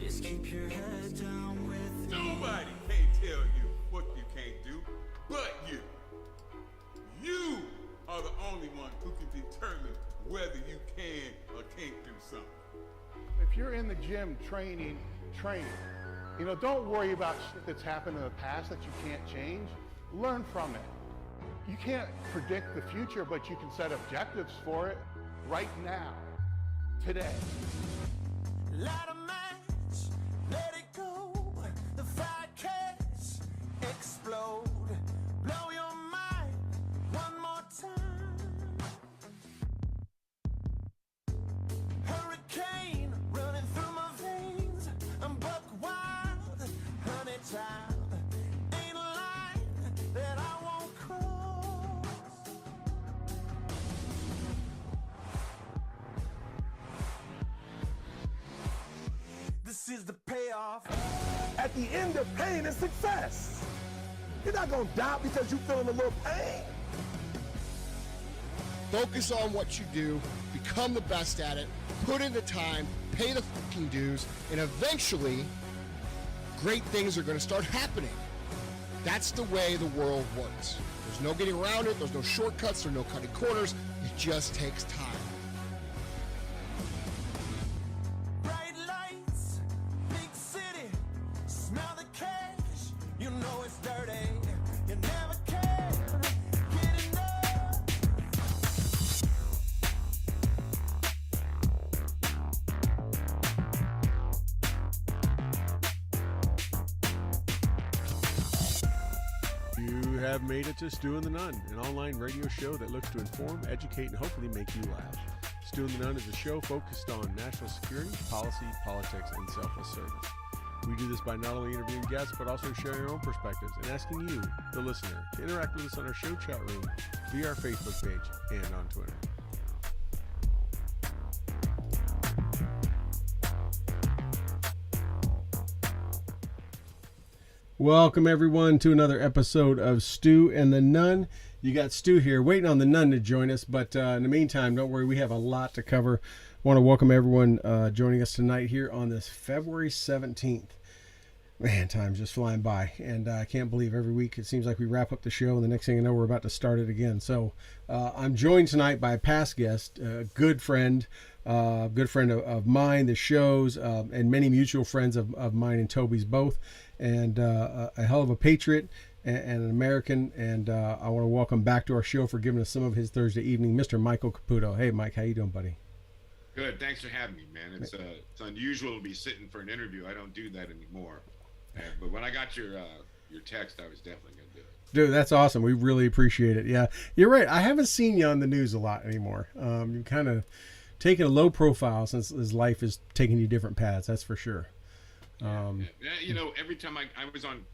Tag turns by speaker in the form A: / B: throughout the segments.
A: Just keep your head down with me.
B: Nobody can tell you what you can't do, but you. You are the only one who can determine whether you can or can't do something.
C: If you're in the gym training, don't worry about shit that's happened in the past that you can't change. Learn from it. You can't predict the future, but you can set objectives for it right now, today.
A: Light a match, let it go. The fire catch, explode. Blow your mind one more time. Hurricane running through my veins. I'm buck wild, honey child. Ain't a line that I won't cross. This is the payoff.
D: At the end of pain is success. You're not gonna die because you're feeling a little pain.
E: Focus on what you do, become the best at it, put in the time, pay the fucking dues, and eventually, great things are gonna start happening. That's the way the world works. There's no getting around it, there's no shortcuts, there's no cutting corners, it just takes time.
A: Bright lights, big city, smell the cash. You know it's dirty. You never can get enough.
F: You have made it to Stu and the Nunn, an online radio show that looks to inform, educate, and hopefully make you laugh. Stu and the Nunn is a show focused on national security, policy, politics, and selfless service. We do this by not only interviewing guests, but also sharing our own perspectives and asking you, the listener, to interact with us on our show chat room, via our Facebook page, and on Twitter. Welcome, everyone, to another episode of Stu and the Nunn. You got Stu here waiting on the Nunn to join us, but in the meantime, don't worry, we have a lot to cover. I want to welcome everyone joining us tonight here on this February 17th. Man, time's just flying by, and I can't believe every week it seems like we wrap up the show, and the next thing you know, we're about to start it again. So I'm joined tonight by a past guest, a good friend of mine, the show's, and many mutual friends of mine and Toby's both, and a hell of a patriot and an American, and I want to welcome back to our show for giving us some of his Thursday evening, Mr. Michael Caputo. Hey, Mike, how you doing, buddy?
G: Good. Thanks for having me, man. It's unusual to be sitting for an interview. I don't do that anymore. But when I got your text, I was definitely going to do it.
F: Dude, that's awesome. We really appreciate it. Yeah, you're right. I haven't seen you on the news a lot anymore. You've kind of taken a low profile since life is taking you different paths. That's for sure.
G: Every time I was on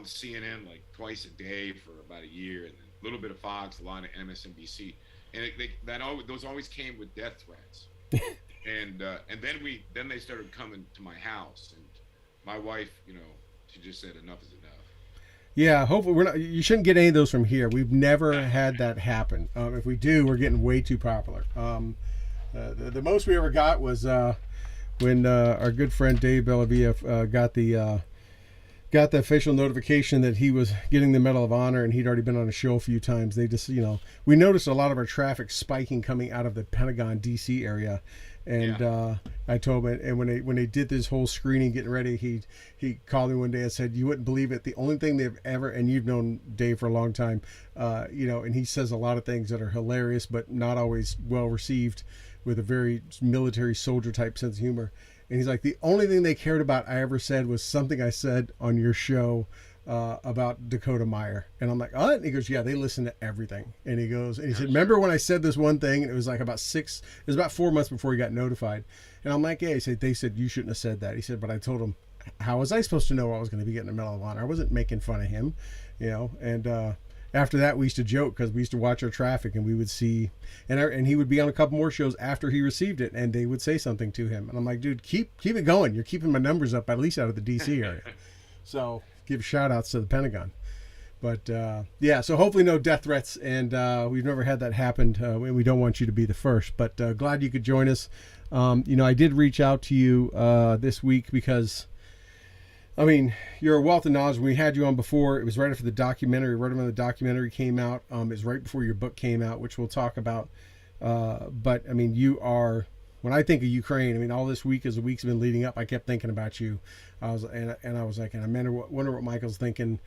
G: CNN like twice a day for about a year, and a little bit of Fox, a lot of MSNBC, and those always came with death threats. and then they started coming to my house, and my wife, she just said enough is enough.
F: Yeah, hopefully you shouldn't get any of those from here. We've never had that happen. If we do, we're getting way too popular. The most we ever got was when our good friend Dave Bellavia got the official notification that he was getting the Medal of Honor, and he'd already been on a show a few times. They just, we noticed a lot of our traffic spiking coming out of the Pentagon, D.C. area. And I told him, and when they did this whole screening, getting ready, he called me one day and said, "You wouldn't believe it. The only thing they've ever," and you've known Dave for a long time, and he says a lot of things that are hilarious, but not always well received, with a very military soldier type sense of humor. And he's like, the only thing they cared about I ever said was something I said on your show about Dakota Meyer. And I'm like, oh, and he goes, yeah, they listen to everything. And he said, remember when I said this one thing? And it was like about 4 months before he got notified. And I'm like, yeah, he said, they said you shouldn't have said that. He said, but I told him, how was I supposed to know I was going to be getting a Medal of Honor? I wasn't making fun of him, and after that, we used to joke because we used to watch our traffic, and we would see, and he would be on a couple more shows after he received it, and they would say something to him. And I'm like, dude, keep it going. You're keeping my numbers up, at least out of the D.C. area. So give shout outs to the Pentagon. But yeah, so hopefully no death threats, and we've never had that happen, and we don't want you to be the first. But glad you could join us. I did reach out to you this week because, I mean, you're a wealth of knowledge. When we had you on before, it was right after the documentary, right when the documentary came out. It was right before your book came out, which we'll talk about. But I mean, you are, when I think of Ukraine, I mean, all this week as the weeks have been leading up, I kept thinking about you. I was like, and I wonder what Michael's thinking.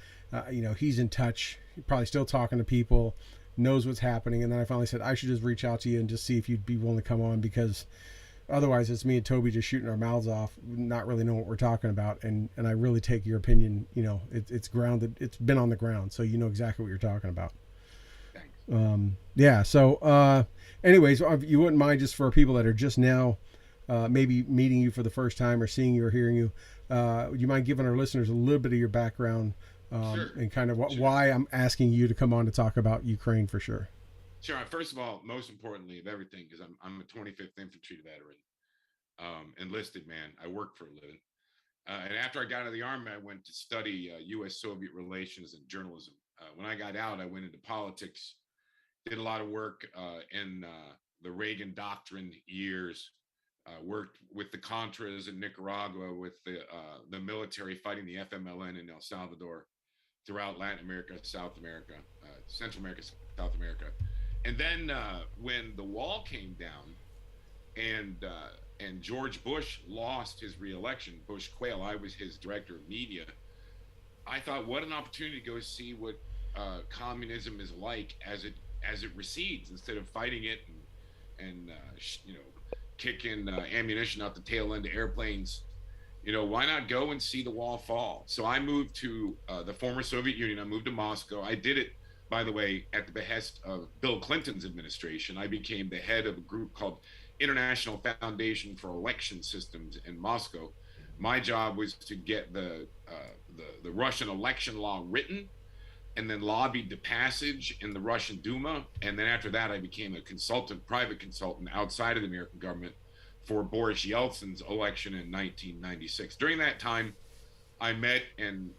F: He's in touch, probably still talking to people, knows what's happening. And then I finally said, I should just reach out to you and just see if you'd be willing to come on, because otherwise it's me and Toby just shooting our mouths off, not really knowing what we're talking about. And I really take your opinion. It's grounded. It's been on the ground. So you know exactly what you're talking about.
G: Thanks.
F: Yeah. So anyways, if you wouldn't mind, just for people that are just now maybe meeting you for the first time or seeing you or hearing you, would you mind giving our listeners a little bit of your background?
G: Sure.
F: And kind of
G: Sure.
F: why I'm asking you to come on to talk about Ukraine for sure.
G: Sure. First of all, most importantly of everything, because I'm a 25th infantry veteran, enlisted man. I work for a living. And after I got out of the army, I went to study U.S.-Soviet relations and journalism. When I got out, I went into politics, did a lot of work in the Reagan doctrine years, worked with the Contras in Nicaragua, with the military fighting the FMLN in El Salvador, throughout Latin America, South America, Central America, South America. And then when the wall came down and George Bush lost his re-election, Bush Quayle, I was his director of media, I thought, what an opportunity to go see what communism is like as it recedes, instead of fighting it and kicking ammunition out the tail end of airplanes. Why not go and see the wall fall? So I moved to the former Soviet Union. I moved to Moscow. I did it, by the way, at the behest of Bill Clinton's administration. I became the head of a group called International Foundation for Election Systems in Moscow. My job was to get the Russian election law written and then lobbied the passage in the Russian Duma. And then after that, I became a private consultant outside of the American government for Boris Yeltsin's election in 1996. During that time, I met and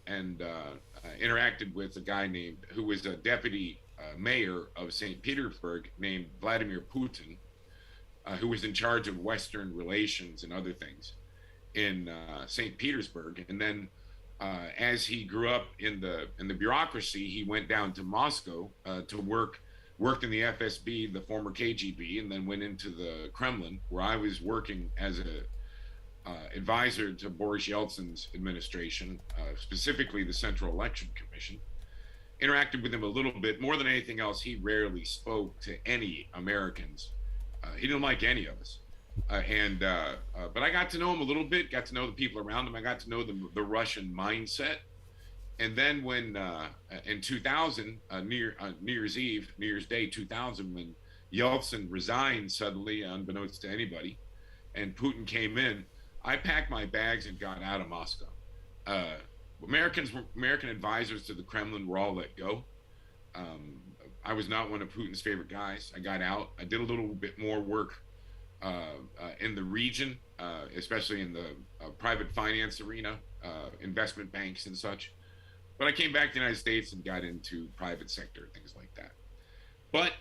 G: interacted with a guy who was a deputy mayor of St. Petersburg named Vladimir Putin, who was in charge of Western relations and other things in St. Petersburg. And then as he grew up in the bureaucracy, he went down to Moscow to worked in the FSB, the former KGB, and then went into the Kremlin, where I was working as a advisor to Boris Yeltsin's administration, specifically the Central Election Commission. Interacted with him a little bit. More than anything else, he rarely spoke to any Americans. He didn't like any of us. But I got to know him a little bit, got to know the people around him. I got to know the Russian mindset. And then when in 2000, New Year's Day 2000, when Yeltsin resigned suddenly, unbeknownst to anybody, and Putin came in, I packed my bags and got out of Moscow. American advisors to the Kremlin were all let go. I was not one of Putin's favorite guys. I got out. I did a little bit more work in the region, especially in the private finance arena, investment banks and such. But I came back to the United States and got into private sector, things like that. But,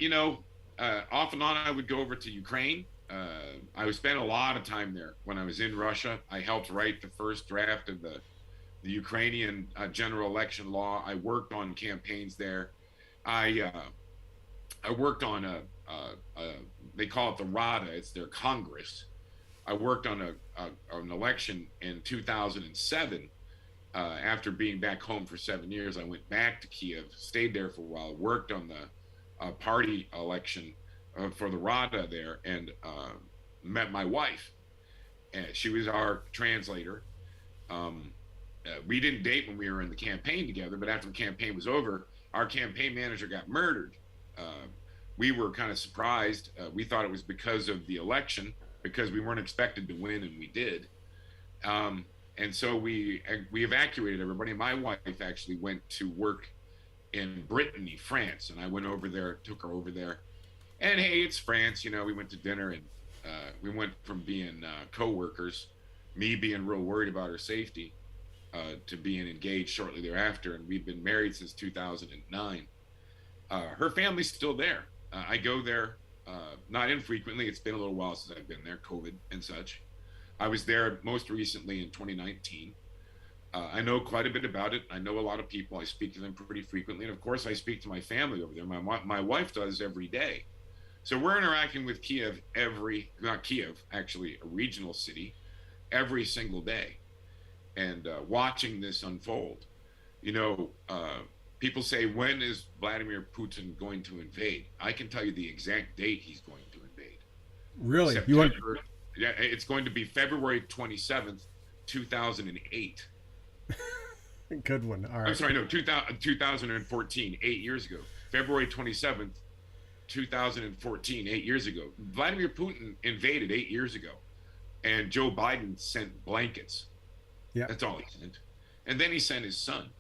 G: off and on, I would go over to Ukraine. I would spend a lot of time there. When I was in Russia, I helped write the first draft of the Ukrainian general election law. I worked on campaigns there. I worked on they call it the Rada, it's their Congress. I worked on an election in 2007. After being back home for 7 years, I went back to Kiev, stayed there for a while, worked on the party election for the Rada there, and met my wife. And she was our translator. We didn't date when we were in the campaign together, but after the campaign was over, our campaign manager got murdered. We were kind of surprised. We thought it was because of the election, because we weren't expected to win, and we did. And so we evacuated everybody. My wife actually went to work in Brittany, France, and I went over there, took her over there. And hey, it's France, we went to dinner, and we went from being co-workers, me being real worried about her safety, to being engaged shortly thereafter, and we've been married since 2009. Her family's still there. I go there not infrequently. It's been a little while since I've been there, COVID and such. I was there most recently in 2019. I know quite a bit about it. I know a lot of people. I speak to them pretty frequently. And of course, I speak to my family over there. My wife does every day. So we're interacting with Kiev not Kiev, actually, a regional city, every single day, and watching this unfold. You know, people say, when is Vladimir Putin going to invade? I can tell you the exact date he's going to invade.
F: Really?
G: Yeah, it's going to be February 27th, 2008.
F: Good one. All right.
G: I'm sorry, no, 2014, 8 years ago. February 27th, 2014, 8 years ago. Vladimir Putin invaded 8 years ago, and Joe Biden sent blankets.
F: Yeah.
G: That's all he sent. And then he sent his son,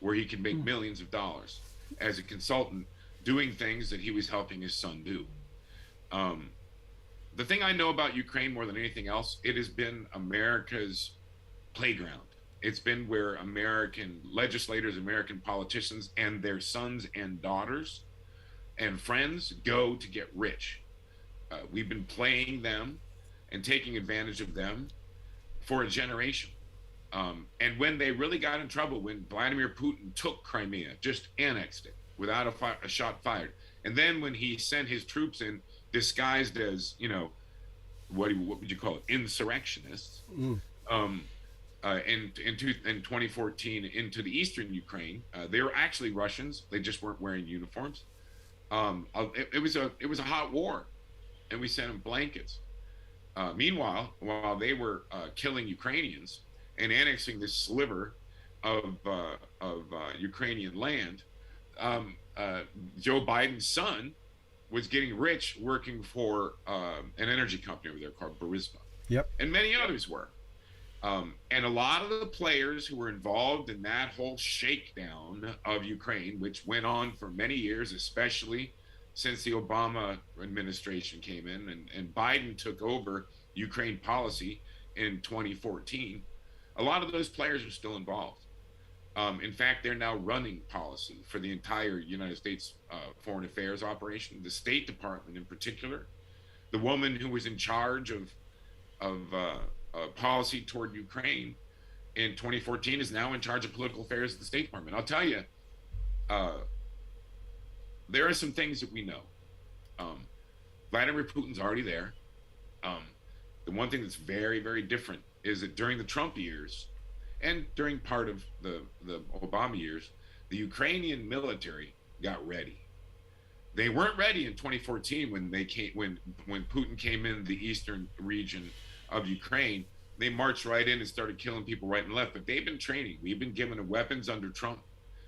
G: where he could make millions of dollars as a consultant doing things that he was helping his son do. The thing I know about Ukraine more than anything else, it has been America's playground. It's been where American legislators, American politicians, and their sons and daughters and friends go to get rich. We've been playing them and taking advantage of them for a generation. And when they really got in trouble, when Vladimir Putin took Crimea, just annexed it without a shot fired, and then when he sent his troops in disguised as, you know, what would you call it, insurrectionists, in 2014 into the eastern Ukraine, they were actually Russians. They just weren't wearing uniforms. It was a hot war, and we sent them blankets. Meanwhile, while they were killing Ukrainians and annexing this sliver of Ukrainian land, Joe Biden's son was getting rich working for an energy company over there called Burisma.
F: Yep.
G: And many others were. And a lot of the players who were involved in that whole shakedown of Ukraine, which went on for many years, especially since the Obama administration came in and Biden took over Ukraine policy in 2014, a lot of those players are still involved. In fact, they're now running policy for the entire United States foreign affairs operation, the State Department in particular. The woman who was in charge of policy toward Ukraine in 2014 is now in charge of political affairs at the State Department. I'll tell you, there are some things that we know. Vladimir Putin's already there. The one thing that's very, very different is that during the Trump years and during part of the Obama years, the Ukrainian military got ready. They weren't ready in 2014 when Putin came in the eastern region of Ukraine. They marched right in and started killing people right and left. But they've been training. We've been given weapons under Trump,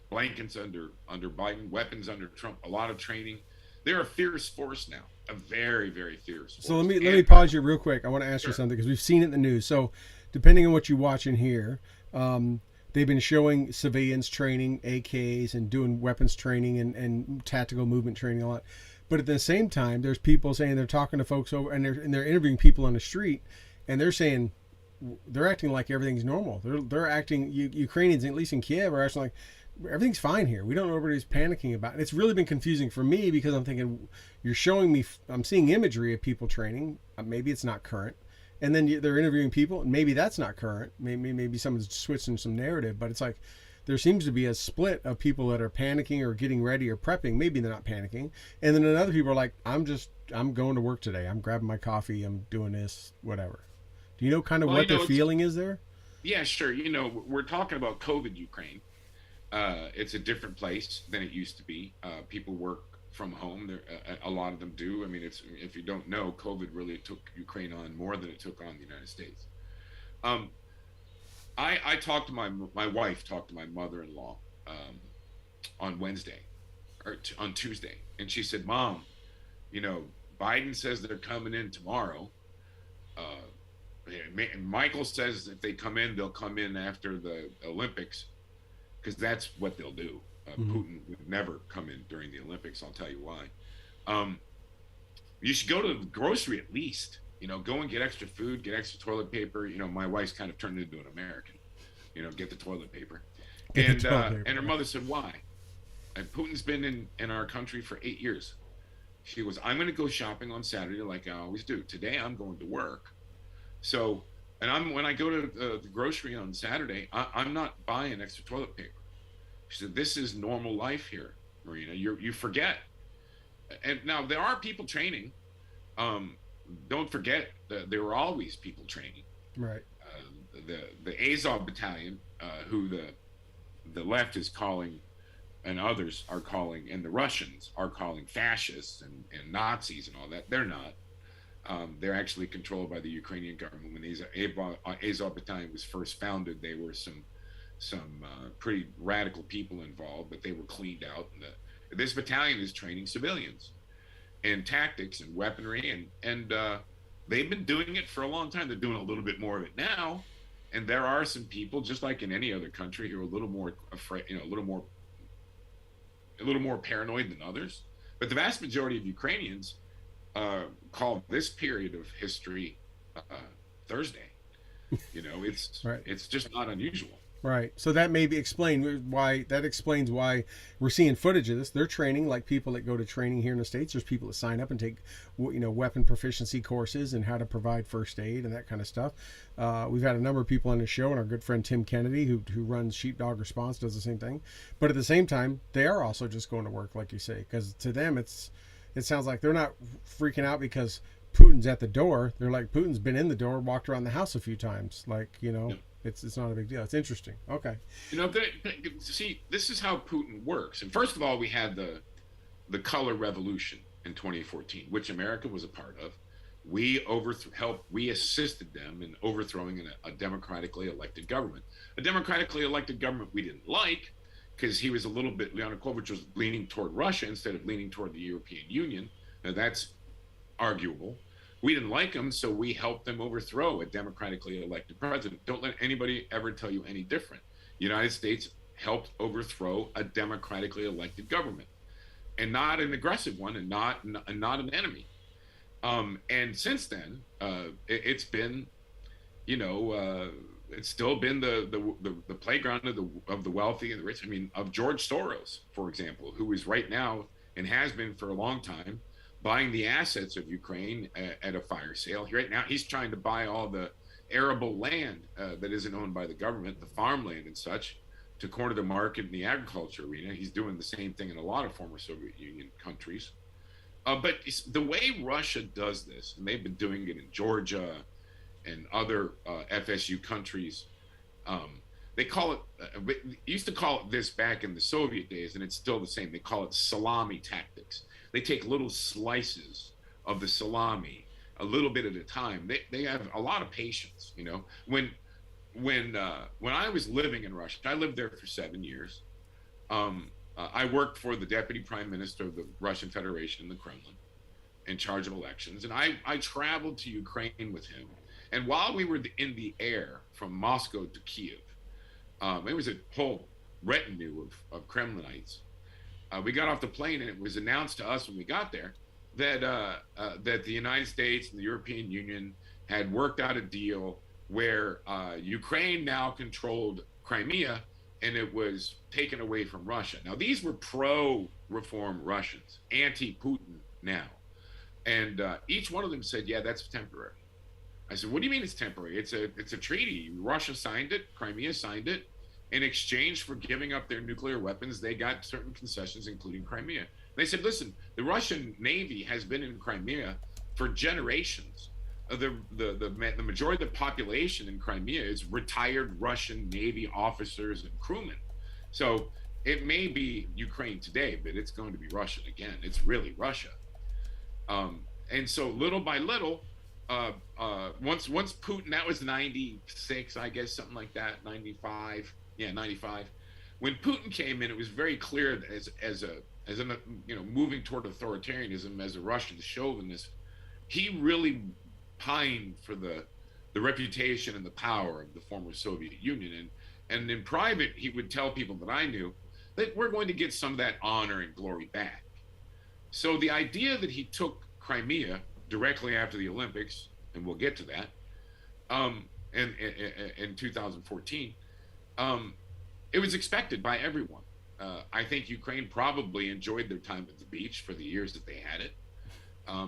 G: blankets under Biden, weapons under Trump, a lot of training. They're a fierce force now, a very, very fierce force.
F: So let me pause you real quick. I want to ask you something because we've seen it in the news. So depending on what you watch and hear, they've been showing civilians training AKs and doing weapons training and tactical movement training a lot. But at the same time, there's people saying they're talking to folks over and they're interviewing people on the street, and they're saying they're acting like everything's normal. They're acting, Ukrainians, at least in Kiev, are acting like everything's fine here. We don't know what everybody's panicking about. And it's really been confusing for me because I'm thinking, you're showing me, I'm seeing imagery of people training. Maybe it's not current. And then they're interviewing people, and maybe that's not current. Maybe someone's switching some narrative, but it's like there seems to be a split of people that are panicking or getting ready or prepping. Maybe they're not panicking. And then other people are like, I'm going to work today. I'm grabbing my coffee. I'm doing this, whatever. Do you know kind of what their feeling is there?
G: Yeah, sure. You know, we're talking about COVID Ukraine. It's a different place than it used to be. People work from home. A lot of them do. I mean, if you don't know, COVID really took Ukraine on more than it took on the United States. I talked to my wife talked to my mother-in-law on Wednesday or on Tuesday, and she said, "Mom, you know, Biden says they're coming in tomorrow. Michael says if they come in, they'll come in after the Olympics, because that's what they'll do. Putin would never come in during the Olympics. I'll tell you why. You should go to the grocery at least. You know, go and get extra food, get extra toilet paper. You know, my wife's kind of turned into an American. get the toilet paper.
F: Get the toilet paper.
G: And her mother said, why? And Putin's been in our country for 8 years. She goes, I'm going to go shopping on Saturday like I always do. Today I'm going to work. So, and when I go to the grocery on Saturday, I'm not buying extra toilet paper. She said, this is normal life here, Marina. You forget. And now there are people training. Don't forget that there were always people training.
F: Right.
G: The Azov battalion, who the left is calling, and others are calling, and the Russians are calling fascists and Nazis and all that. They're not. They're actually controlled by the Ukrainian government. When the Azov battalion was first founded, there were some pretty radical people involved, but they were cleaned out. And this battalion is training civilians in tactics and weaponry, and they've been doing it for a long time. They're doing a little bit more of it now, and there are some people, just like in any other country, who are a little more afraid, a little more paranoid than others. But the vast majority of Ukrainians call this period of history Thursday. It's
F: right.
G: It's just not unusual.
F: Right. So that maybe explains why we're seeing footage of this. They're training like people that go to training here in the States. There's people that sign up and take, weapon proficiency courses and how to provide first aid and that kind of stuff. We've had a number of people on the show, and our good friend Tim Kennedy, who runs Sheepdog Response, does the same thing. But at the same time, they are also just going to work, like you say, because to them, it sounds like they're not freaking out because Putin's at the door. They're like, Putin's been in the door, walked around the house a few times. Like,
G: Yeah.
F: It's not a big deal. It's interesting. Okay.
G: See, this is how Putin works. And first of all, we had the color revolution in 2014, which America was a part of. We assisted them in overthrowing a democratically elected government. A democratically elected government we didn't like, because he was a little bit, Yanukovych was leaning toward Russia instead of leaning toward the European Union. Now that's arguable. We didn't like him, so we helped them overthrow a democratically elected president. Don't let anybody ever tell you any different. The United States helped overthrow a democratically elected government, and not an aggressive one, and not an enemy. And since then, it's been, it's still been the playground of the wealthy and the rich. I mean, of George Soros, for example, who is right now and has been for a long time buying the assets of Ukraine at a fire sale. Right now, he's trying to buy all the arable land that isn't owned by the government, the farmland and such, to corner the market in the agriculture arena. He's doing the same thing in a lot of former Soviet Union countries. But the way Russia does this, and they've been doing it in Georgia and other FSU countries, they call it, used to call it this back in the Soviet days, and it's still the same. They call it salami tactics. They take little slices of the salami, a little bit at a time. They have a lot of patience, When I was living in Russia, I lived there for 7 years. I worked for the deputy prime minister of the Russian Federation in the Kremlin, in charge of elections, and I traveled to Ukraine with him. And while we were in the air from Moscow to Kiev, it was a whole retinue of Kremlinites. We got off the plane, and it was announced to us when we got there that the United States and the European Union had worked out a deal where Ukraine now controlled Crimea, and it was taken away from Russia. Now, these were pro-reform Russians, anti-Putin now. And each one of them said, yeah, that's temporary. I said, what do you mean it's temporary? It's a treaty. Russia signed it. Crimea signed it. In exchange for giving up their nuclear weapons, they got certain concessions, including Crimea. They said, listen, the Russian Navy has been in Crimea for generations. The majority of the population in Crimea is retired Russian Navy officers and crewmen. So it may be Ukraine today, but it's going to be Russia again. It's really Russia. And so little by little, once Putin, that was 96, I guess, something like that, 95. Yeah, 95. When Putin came in, it was very clear that as a moving toward authoritarianism, as a Russian chauvinist, he really pined for the reputation and the power of the former Soviet Union. And in private, he would tell people that I knew that we're going to get some of that honor and glory back. So the idea that he took Crimea directly after the Olympics, and we'll get to that, in 2014, it was expected by everyone. I think Ukraine probably enjoyed their time at the beach for the years that they had it.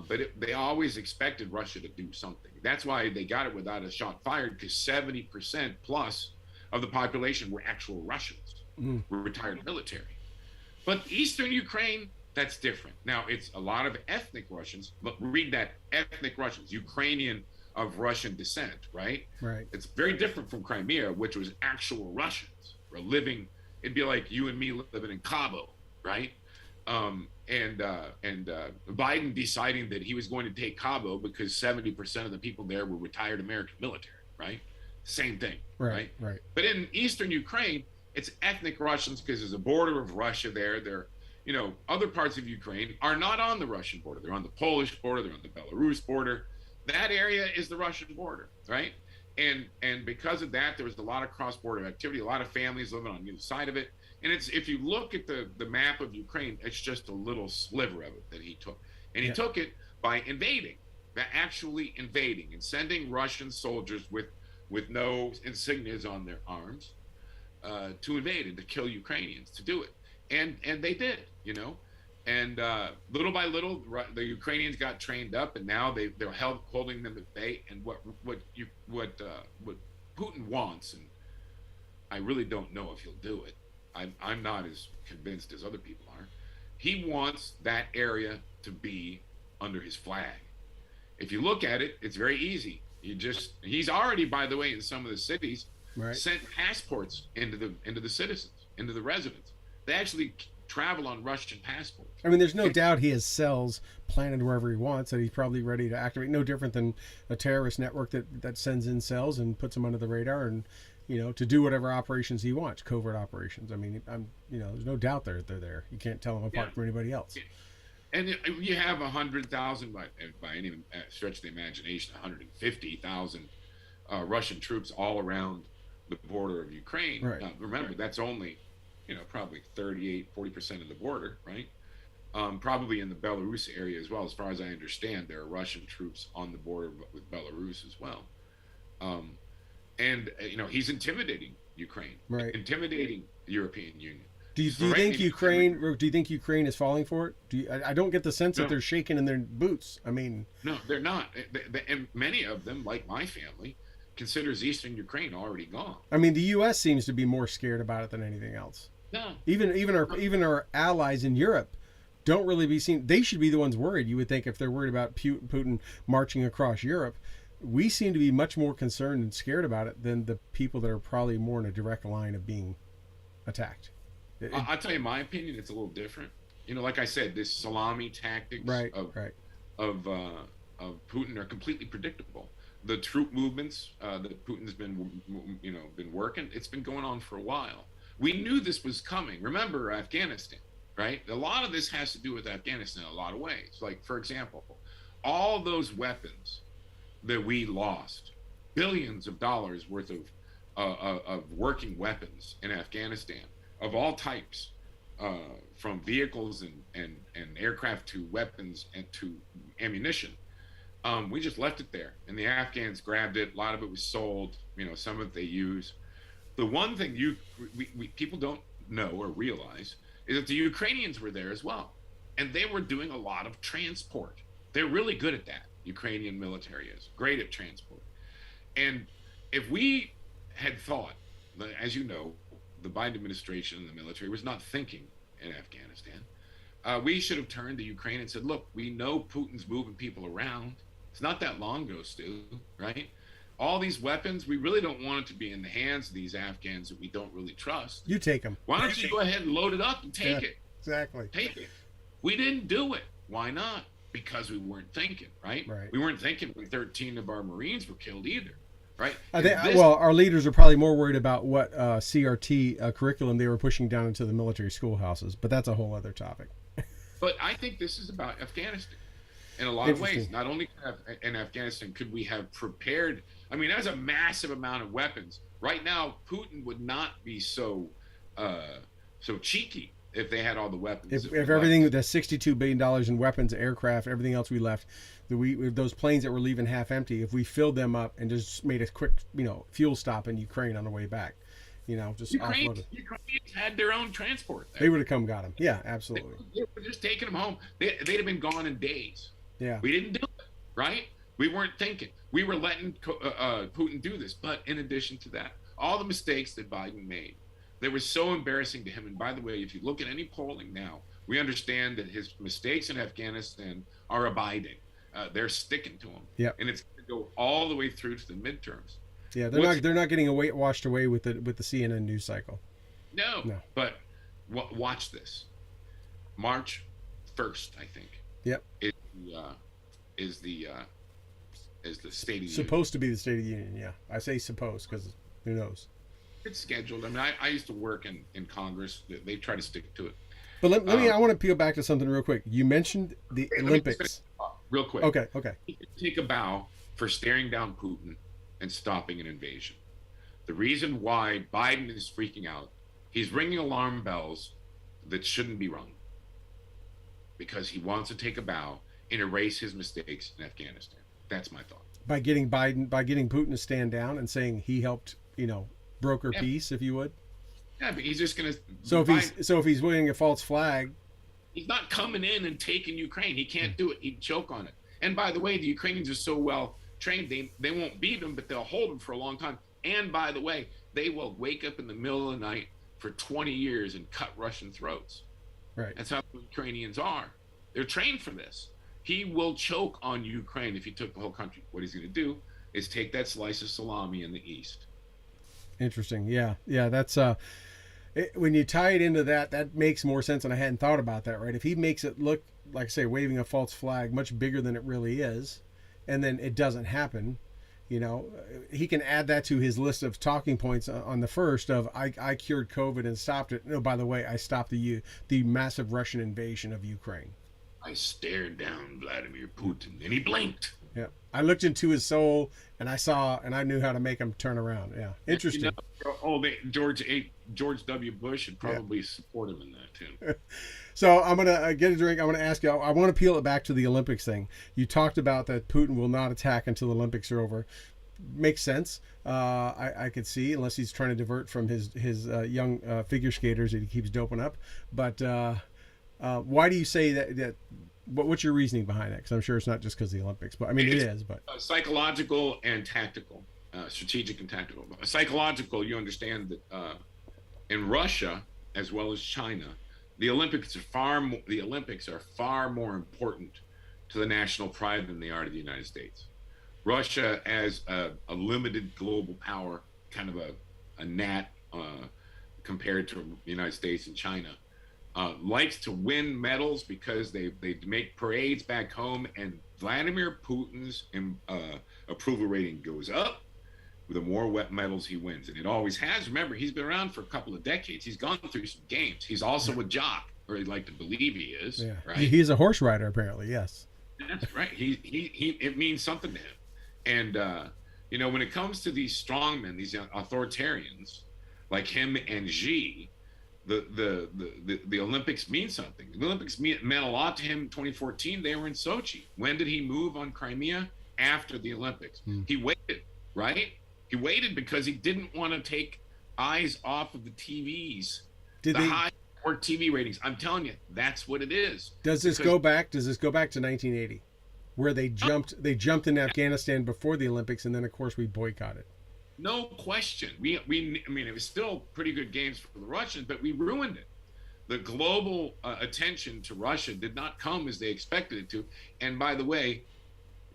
G: But they always expected Russia to do something. That's why they got it without a shot fired, because 70% plus of the population were actual Russians, were retired military. But Eastern Ukraine, that's different. Now, it's a lot of ethnic Russians, but read that, ethnic Russians, Ukrainian of Russian descent, right?
F: Right.
G: It's very different from Crimea, which was actual Russians, or living, it'd be like you and me living in Cabo, right? And Biden deciding that he was going to take Cabo because 70% of the people there were retired American military, right? Same thing, right?
F: Right.
G: But in Eastern Ukraine, it's ethnic Russians because there's a border of Russia there. They're, you know, other parts of Ukraine are not on the Russian border. They're on the Polish border. They're on the Belarus border. That area is the Russian border, right? And because of that, there was a lot of cross-border activity, a lot of families living on either side of it. And it's, if you look at the map of Ukraine, it's just a little sliver of it that he took. And he took it by invading, by actually invading and sending Russian soldiers with no insignias on their arms to invade and to kill Ukrainians, to do it. And they did, you know. And little by little, the Ukrainians got trained up, and now they're holding them at bay. And what Putin wants, and I really don't know if he'll do it. I'm not as convinced as other people are. He wants that area to be under his flag. If you look at it, it's very easy. He's already, by the way, in some of the cities, sent passports into the citizens, into the residents. They actually travel on Russian passports.
F: I mean, there's no doubt he has cells planted wherever he wants that he's probably ready to activate. No different than a terrorist network that sends in cells and puts them under the radar and, you know, to do whatever operations he wants, covert operations. I mean, there's no doubt they're there. You can't tell them apart from anybody else.
G: And you have 100,000, by any stretch of the imagination, 150,000 Russian troops all around the border of Ukraine.
F: Right.
G: Now, remember, that's only, probably 40% of the border, right? Probably in the Belarus area as well. As far as I understand, there are Russian troops on the border with Belarus as well. And he's intimidating Ukraine, intimidating the European Union.
F: Do you think Ukraine is falling for it? I don't get the sense that they're shaking in their boots. I mean,
G: no, they're not. And many of them, like my family, considers Eastern Ukraine already gone.
F: I mean, the U.S. seems to be more scared about it than anything else.
G: No,
F: even our allies in Europe don't really be seen. They should be the ones worried. You would think if they're worried about Putin marching across Europe. We seem to be much more concerned and scared about it than the people that are probably more in a direct line of being attacked.
G: I'll tell you my opinion. It's a little different. Like I said, this salami tactics of Putin are completely predictable. The troop movements that Putin's been working, it's been going on for a while. We knew this was coming. Remember Afghanistan, right? A lot of this has to do with Afghanistan in a lot of ways. Like, for example, all those weapons that we lost, billions of dollars worth of working weapons in Afghanistan of all types, from vehicles and aircraft to weapons and to ammunition. We just left it there, and the Afghans grabbed it. A lot of it was sold. Some of it they use. The one thing people don't know or realize is that the Ukrainians were there as well, and they were doing a lot of transport. They're really good at that. Ukrainian military is great at transport. And if we had thought, as you know, the Biden administration and the military was not thinking in Afghanistan, we should have turned to Ukraine and said, look, we know Putin's moving people around. It's not that long ago, Stu, right? All these weapons, we really don't want it to be in the hands of these Afghans that we don't really trust.
F: You take them.
G: Why don't you go ahead and load it up and take it?
F: Exactly.
G: Take it. We didn't do it. Why not? Because we weren't thinking, right? We weren't thinking when 13 of our Marines were killed either, right?
F: Our leaders are probably more worried about what CRT curriculum they were pushing down into the military schoolhouses, but that's a whole other topic.
G: But I think this is about Afghanistan in a lot of ways. Not only in Afghanistan could we have prepared, I mean, there's a massive amount of weapons. Right now, Putin would not be so cheeky if they had all the weapons.
F: If everything, the $62 billion in weapons, aircraft, everything else we left, those planes that were leaving half empty, if we filled them up and just made a quick, fuel stop in Ukraine on the way back, just offloaded.
G: Ukrainians had their own transport there.
F: They would have come got him. Yeah, absolutely.
G: They were just taking them home. They'd have been gone in days.
F: Yeah.
G: We didn't do it, right? We weren't thinking. We were letting Putin do this. But in addition to that, all the mistakes that Biden made, they were so embarrassing to him. And by the way, if you look at any polling now, we understand that his mistakes in Afghanistan are abiding. They're sticking to him.
F: Yeah.
G: And it's going to go all the way through to the midterms.
F: Yeah, they're not getting washed away with the CNN news cycle.
G: No. But watch this. March 1st, I think.
F: Yep.
G: Is the State of the Union.
F: Supposed to be the State of the Union. Yeah, I say supposed because who knows.
G: It's scheduled. I mean, I used to work in Congress. They try to stick to it.
F: But let me. I want to peel back to something real quick. You mentioned the Olympics.
G: Real quick.
F: Okay.
G: Take a bow for staring down Putin and stopping an invasion. The reason why Biden is freaking out, he's ringing alarm bells that shouldn't be rung, because he wants to take a bow and erase his mistakes in Afghanistan. That's my thought.
F: By getting Putin to stand down and saying he helped, broker peace, if you would.
G: Yeah, but he's just gonna.
F: So if he's waving a false flag,
G: he's not coming in and taking Ukraine. He can't do it. He'd choke on it. And by the way, the Ukrainians are so well trained, they won't beat them, but they'll hold them for a long time. And by the way, they will wake up in the middle of the night for 20 years and cut Russian throats.
F: Right.
G: That's how the Ukrainians are. They're trained for this. He will choke on Ukraine if he took the whole country. What he's going to do is take that slice of salami in the east.
F: Interesting. Yeah. That's when you tie it into that makes more sense, and I hadn't thought about that. Right. If he makes it look like, say, waving a false flag much bigger than it really is, and then it doesn't happen, he can add that to his list of talking points on the first of I cured COVID and stopped it. No, by the way, I stopped the massive Russian invasion of Ukraine.
G: I stared down Vladimir Putin and he blinked.
F: Yeah, I looked into his soul and I knew how to make him turn around. Yeah, interesting.
G: George W. Bush would probably support him in that too.
F: So I'm gonna get a drink. I'm gonna ask you. I want to peel it back to the Olympics thing. You talked about that Putin will not attack until the Olympics are over. Makes sense. I could see, unless he's trying to divert from his young figure skaters that he keeps doping up. But why do you say that? What's your reasoning behind that? Because I'm sure it's not just because of the Olympics, but I mean it is. But
G: psychological and tactical, strategic and tactical. Psychological, you understand that in Russia as well as China, the Olympics are far more important to the national pride than they are to the United States. Russia, as a limited global power, kind of a gnat compared to the United States and China, likes to win medals because they make parades back home, and Vladimir Putin's approval rating goes up the more medals he wins, and it always has. Remember, he's been around for a couple of decades. He's gone through some games. He's also a jock, or he'd like to believe he is.
F: Yeah.
G: Right?
F: He's a horse rider, apparently. Yes.
G: That's right. It means something to him. And when it comes to these strongmen, these authoritarians like him and Xi, the Olympics mean something. The Olympics meant a lot to him in 2014. They were in Sochi. When did he move on Crimea? After the Olympics. He waited, right? He waited because he didn't want to take eyes off of the TVs. High sport TV ratings. I'm telling you, that's what it is.
F: Does this go back to 1980, where they jumped in Afghanistan before the Olympics, and then of course we boycotted?
G: No question. I mean, it was still pretty good games for the Russians, but we ruined it. The global attention to Russia did not come as they expected it to. And by the way,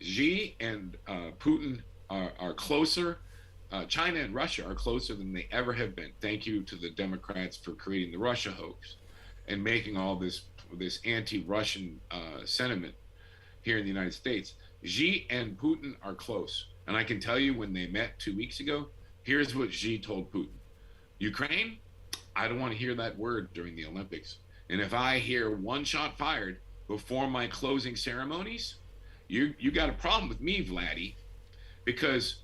G: Xi and Putin are closer. China and Russia are closer than they ever have been. Thank you to the Democrats for creating the Russia hoax and making all this anti-Russian sentiment here in the United States. Xi and Putin are close. And I can tell you, when they met 2 weeks ago, here's what Xi told Putin. Ukraine, I don't want to hear that word during the Olympics. And if I hear one shot fired before my closing ceremonies, you got a problem with me, Vladdy, because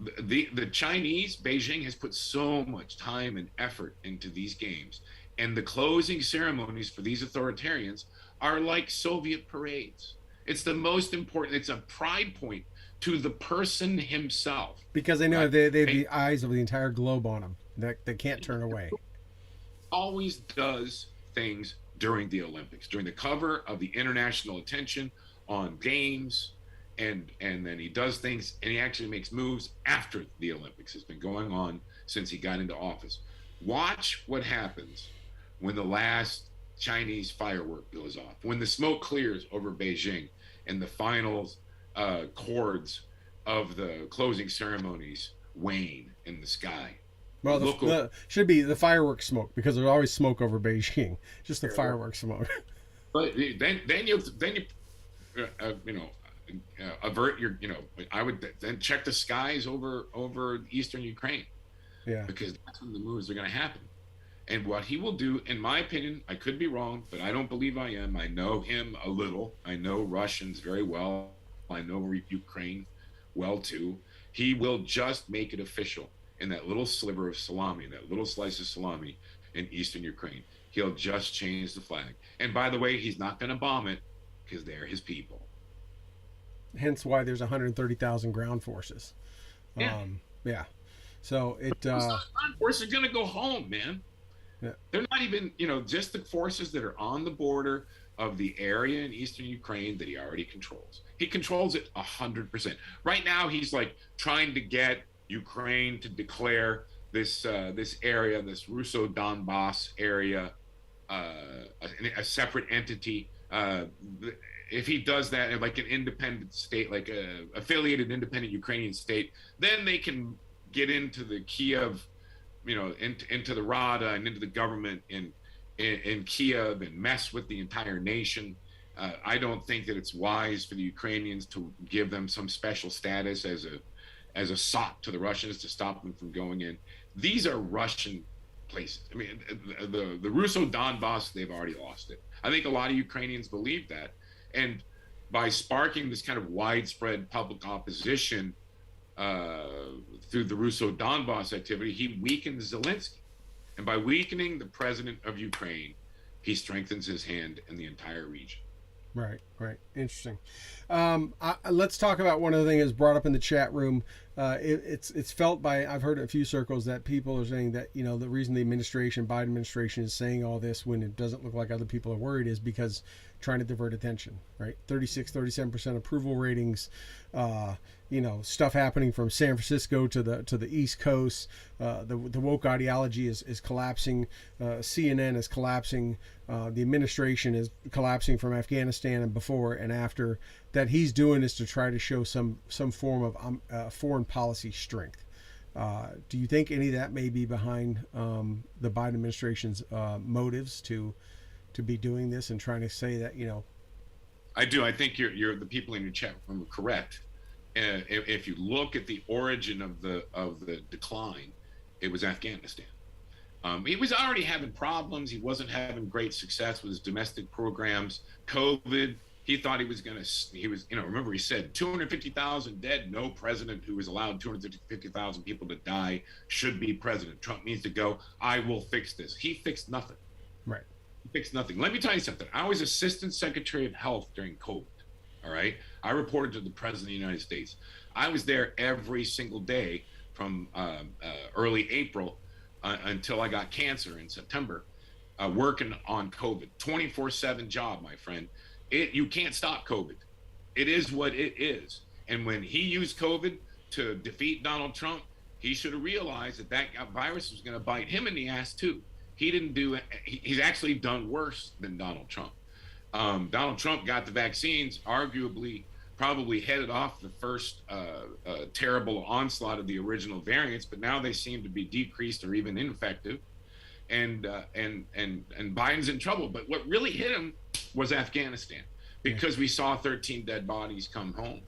G: the Chinese, Beijing has put so much time and effort into these games. And the closing ceremonies for these authoritarians are like Soviet parades. It's the most important. It's a pride point to the person himself.
F: Because they know
G: Right.
F: they have the eyes of the entire globe on them. That they can't turn away.
G: Always does things during the Olympics, during the cover of the international attention on games, and then he does things, and he actually makes moves after the Olympics. It's been going on since he got into office. Watch what happens when the last Chinese firework goes off, when the smoke clears over Beijing and the final chords of the closing ceremonies wane in the sky.
F: Well,
G: Look
F: the should be the fireworks smoke, because there's always smoke over Beijing. Just the fireworks smoke.
G: But then you avert your, I would then check the skies over eastern Ukraine,
F: Yeah.
G: because that's when the moves are going to happen. And what he will do, in my opinion, I could be wrong, but I don't believe I am. I know him a little. I know Russians very well. I know Ukraine well too. He will just make it official in that little sliver of salami, that little slice of salami in eastern Ukraine. He'll just change the flag. And by the way, he's not going to bomb it, because they're his people.
F: Hence why there's 130,000 ground forces.
G: Yeah.
F: Yeah. So it.
G: Ground forces are going to go home, man.
F: Yeah.
G: They're not even, just the forces that are on the border of the area in eastern Ukraine that he already controls. He controls it 100%. Right now, he's like trying to get Ukraine to declare this area, this Russo Donbass area, a separate entity. If he does that, like an independent state, like a affiliated independent Ukrainian state, then they can get into the Kiev, into the Rada and into the government in Kiev and mess with the entire nation. I don't think that it's wise for the Ukrainians to give them some special status as a sop to the Russians to stop them from going in. These are Russian places. I mean, the Russo Donbass, they've already lost it. I think a lot of Ukrainians believe that. And by sparking this kind of widespread public opposition through the Russo Donbass activity, he weakens Zelensky. And by weakening the president of Ukraine, he strengthens his hand in the entire region.
F: Right. Interesting. Let's talk about one of the things that's brought up in the chat room. It's felt by, I've heard in a few circles that people are saying that, the reason the Biden administration is saying all this when it doesn't look like other people are worried is because trying to divert attention, right? 37% approval ratings, stuff happening from San Francisco to the East Coast. The woke ideology is collapsing. CNN is collapsing. The administration is collapsing from Afghanistan and before and after. That he's doing is to try to show some form of foreign policy strength. Do you think any of that may be behind the Biden administration's motives to be doing this and trying to say that,
G: I do. I think you're the people in your chat room are correct. If you look at the origin of the decline, it was Afghanistan. He was already having problems. He wasn't having great success with his domestic programs. COVID, he thought remember he said 250,000 dead. No president who has allowed 250,000 people to die should be president. Trump needs to go. I will fix this. He fixed nothing.
F: right.
G: He fixed nothing. Let me tell you something. I was Assistant Secretary of Health during COVID. All right. I reported to the President of the United States. I was there every single day from early April until I got cancer in September, working on COVID. 24/7 job, my friend. You can't stop COVID. It is what it is. And when he used COVID to defeat Donald Trump, he should have realized that virus was going to bite him in the ass too. He didn't do it. He's actually done worse than Donald Trump. Donald Trump got the vaccines, arguably probably headed off the first terrible onslaught of the original variants, but now they seem to be decreased or even ineffective. And Biden's in trouble. But what really hit him was Afghanistan, because we saw 13 dead bodies come home.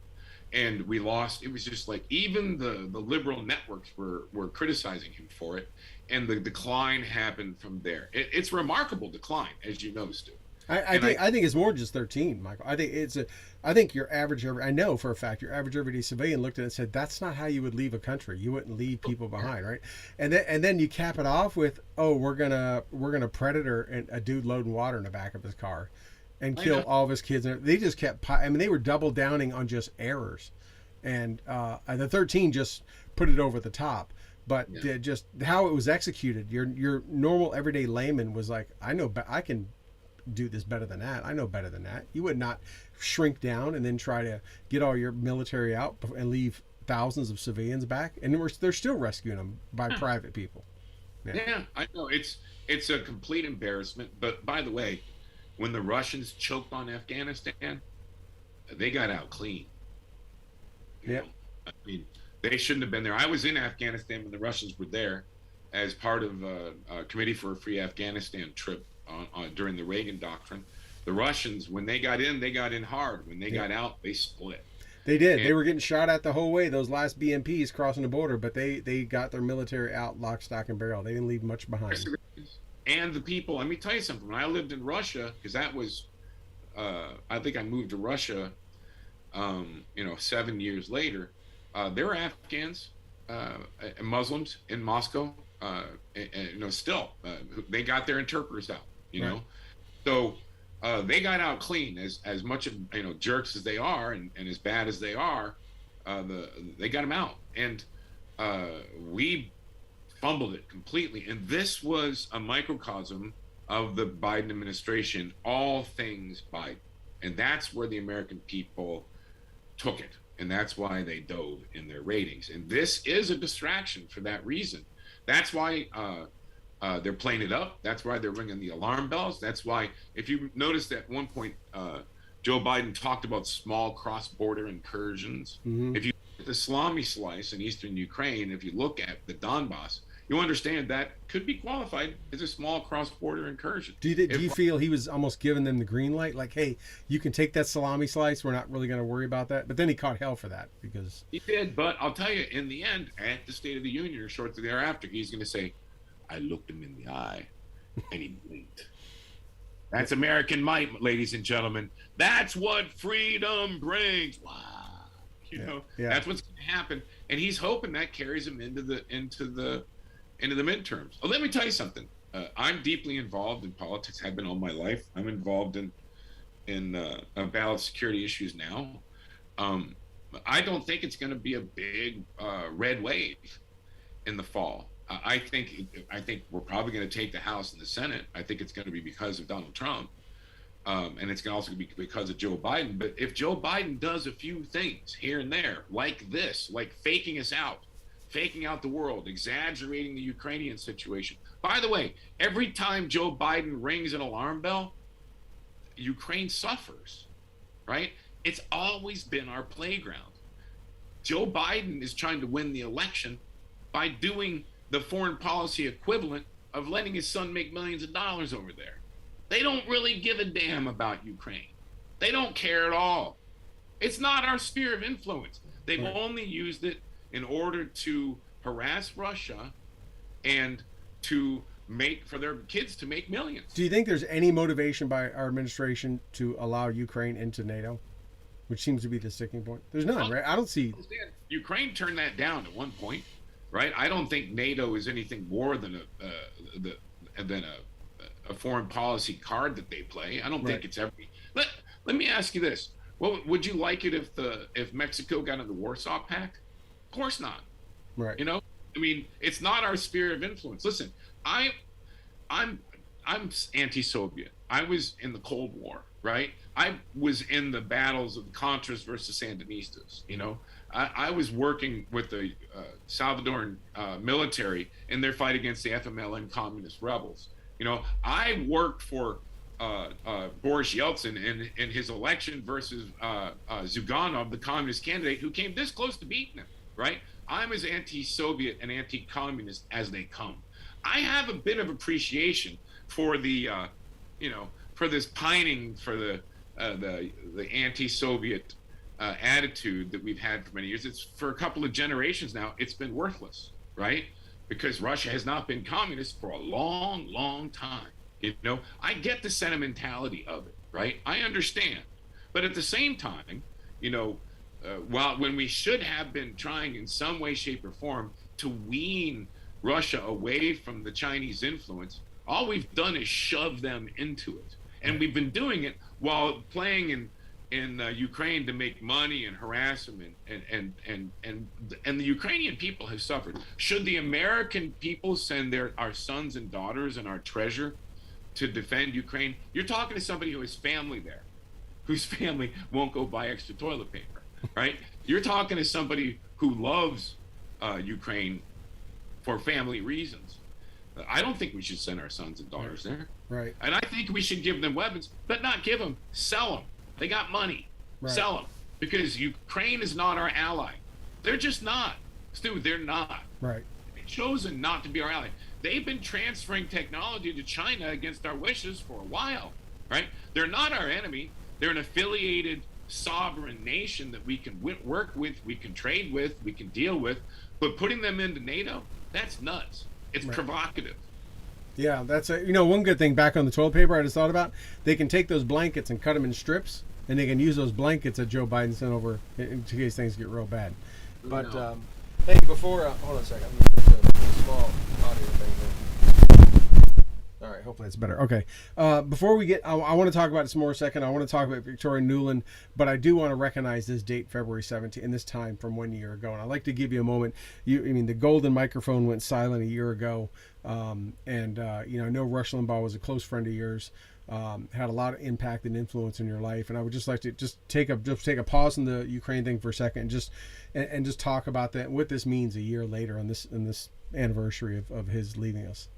G: And we lost. It was just like even the liberal networks were criticizing him for it, and the decline happened from there. It's remarkable decline, as you know, Stu.
F: I think it's more than just 13, Michael. I think your average, I know for a fact, your average everyday civilian looked at it and said, that's not how you would leave a country. You wouldn't leave people behind, right? And then you cap it off with, oh, we're gonna predator and a dude loading water in the back of his car and kill all of his kids. They just kept, they were double downing on just errors. and the 13 just put it over the top. But just how it was executed, your normal everyday layman was like, I know, I can do this better than that. I know better than that. You would not shrink down and then try to get all your military out and leave thousands of civilians back, and they're still rescuing them by private people.
G: Yeah, I know it's a complete embarrassment. But by the way, when the Russians choked on Afghanistan, they got out clean.
F: Yeah,
G: I mean, they shouldn't have been there. I was in Afghanistan when the Russians were there, as part of a Committee for a Free Afghanistan trip during the Reagan doctrine. The Russians, when they got in hard. When they got out, they split.
F: They did. They were getting shot at the whole way, those last BMPs crossing the border, but they got their military out lock, stock, and barrel. They didn't leave much behind.
G: And the people, let me tell you something. When I lived in Russia, because that was, I think I moved to Russia, 7 years later. There were Afghans and Muslims in Moscow, still. They got their interpreters out, know. So they got out clean, as much of jerks as they are and as bad as they are. They got them out, and we fumbled it completely. And this was a microcosm of the Biden administration, all things Biden, and that's where the American people took it, and that's why they dove in their ratings. And this is a distraction for that reason. That's why they're playing it up. That's why they're ringing the alarm bells. That's why, if you noticed at one point, Joe Biden talked about small cross-border incursions.
F: Mm-hmm.
G: If you look at the salami slice in eastern Ukraine, if you look at the Donbass, you understand that could be qualified as a small cross-border incursion.
F: Do you feel he was almost giving them the green light? Like, hey, you can take that salami slice. We're not really going to worry about that. But then he caught hell for that because...
G: He did, but I'll tell you, in the end, at the State of the Union or shortly thereafter, he's going to say, I looked him in the eye, and he blinked. That's American might, ladies and gentlemen. That's what freedom brings. Wow. That's what's going to happen. And he's hoping that carries him into the midterms. Oh, let me tell you something. I'm deeply involved in politics, have been all my life. I'm involved in ballot security issues now. I don't think it's going to be a big red wave in the fall. I think we're probably going to take the House and the Senate. I think it's going to be because of Donald Trump, and it's going to also be because of Joe Biden. But if Joe Biden does a few things here and there, like this, like faking us out, faking out the world, exaggerating the Ukrainian situation. By the way, every time Joe Biden rings an alarm bell, Ukraine suffers, right? It's always been our playground. Joe Biden is trying to win the election by doing the foreign policy equivalent of letting his son make millions of dollars over there. They don't really give a damn about Ukraine. They don't care at all. It's not our sphere of influence. They've only used it in order to harass Russia and to for their kids to make millions.
F: Do you think there's any motivation by our administration to allow Ukraine into NATO, which seems to be the sticking point? There's none, right? I don't see.
G: Ukraine turned that down at one point, right? I don't think NATO is anything more than a foreign policy card that they play. I don't think it's every. Let me ask you this: would you like it if Mexico got in the Warsaw Pact? Of course not.
F: Right.
G: I mean, it's not our sphere of influence. Listen, I'm anti-Soviet. I was in the Cold War, right? I was in the battles of the Contras versus Sandinistas. I was working with the Salvadoran military in their fight against the FMLN communist rebels. I worked for Boris Yeltsin in his election versus Zyuganov, the communist candidate, who came this close to beating him, right? I'm as anti-Soviet and anti-communist as they come. I have a bit of appreciation for the, for this pining for the anti-Soviet attitude that we've had for many years. It's for a couple of generations now. It's been worthless, right? Because Russia has not been communist for a long, long time. I get the sentimentality of it, right? I understand, but at the same time, when we should have been trying in some way, shape, or form to wean Russia away from the Chinese influence, all we've done is shove them into it. And we've been doing it while playing in in Ukraine to make money and harass them, and the Ukrainian people have suffered. Should the American people send our sons and daughters and our treasure to defend Ukraine? You're talking to somebody who has family there, whose family won't go buy extra toilet paper, right? You're talking to somebody who loves Ukraine for family reasons. I don't think we should send our sons and daughters there.
F: Right.
G: And I think we should give them weapons, but not give them, sell them. They got money, sell them. Because Ukraine is not our ally. They're just not. Stu, they're not.
F: Right.
G: They've chosen not to be our ally. They've been transferring technology to China against our wishes for a while, right? They're not our enemy. They're an affiliated sovereign nation that we can work with, we can trade with, we can deal with. But putting them into NATO, that's nuts. It's provocative.
F: Yeah, that's one good thing back on the toilet paper I just thought about. They can take those blankets and cut them in strips, and they can use those blankets that Joe Biden sent over in case things get real bad. But hey, before hold on a second, I'm gonna fix a small audio thing here. All right, hopefully it's better. Okay, before we get, I want to talk about this more a second. I want to talk about Victoria Nuland, but I do want to recognize this date, February 17th, and this time from 1 year ago. And I'd like to give you a moment. The golden microphone went silent a year ago, and I know Rush Limbaugh was a close friend of yours, had a lot of impact and influence in your life, and I would just like to take a pause in the Ukraine thing for a second, and just talk about that, what this means a year later on this anniversary of his leaving us.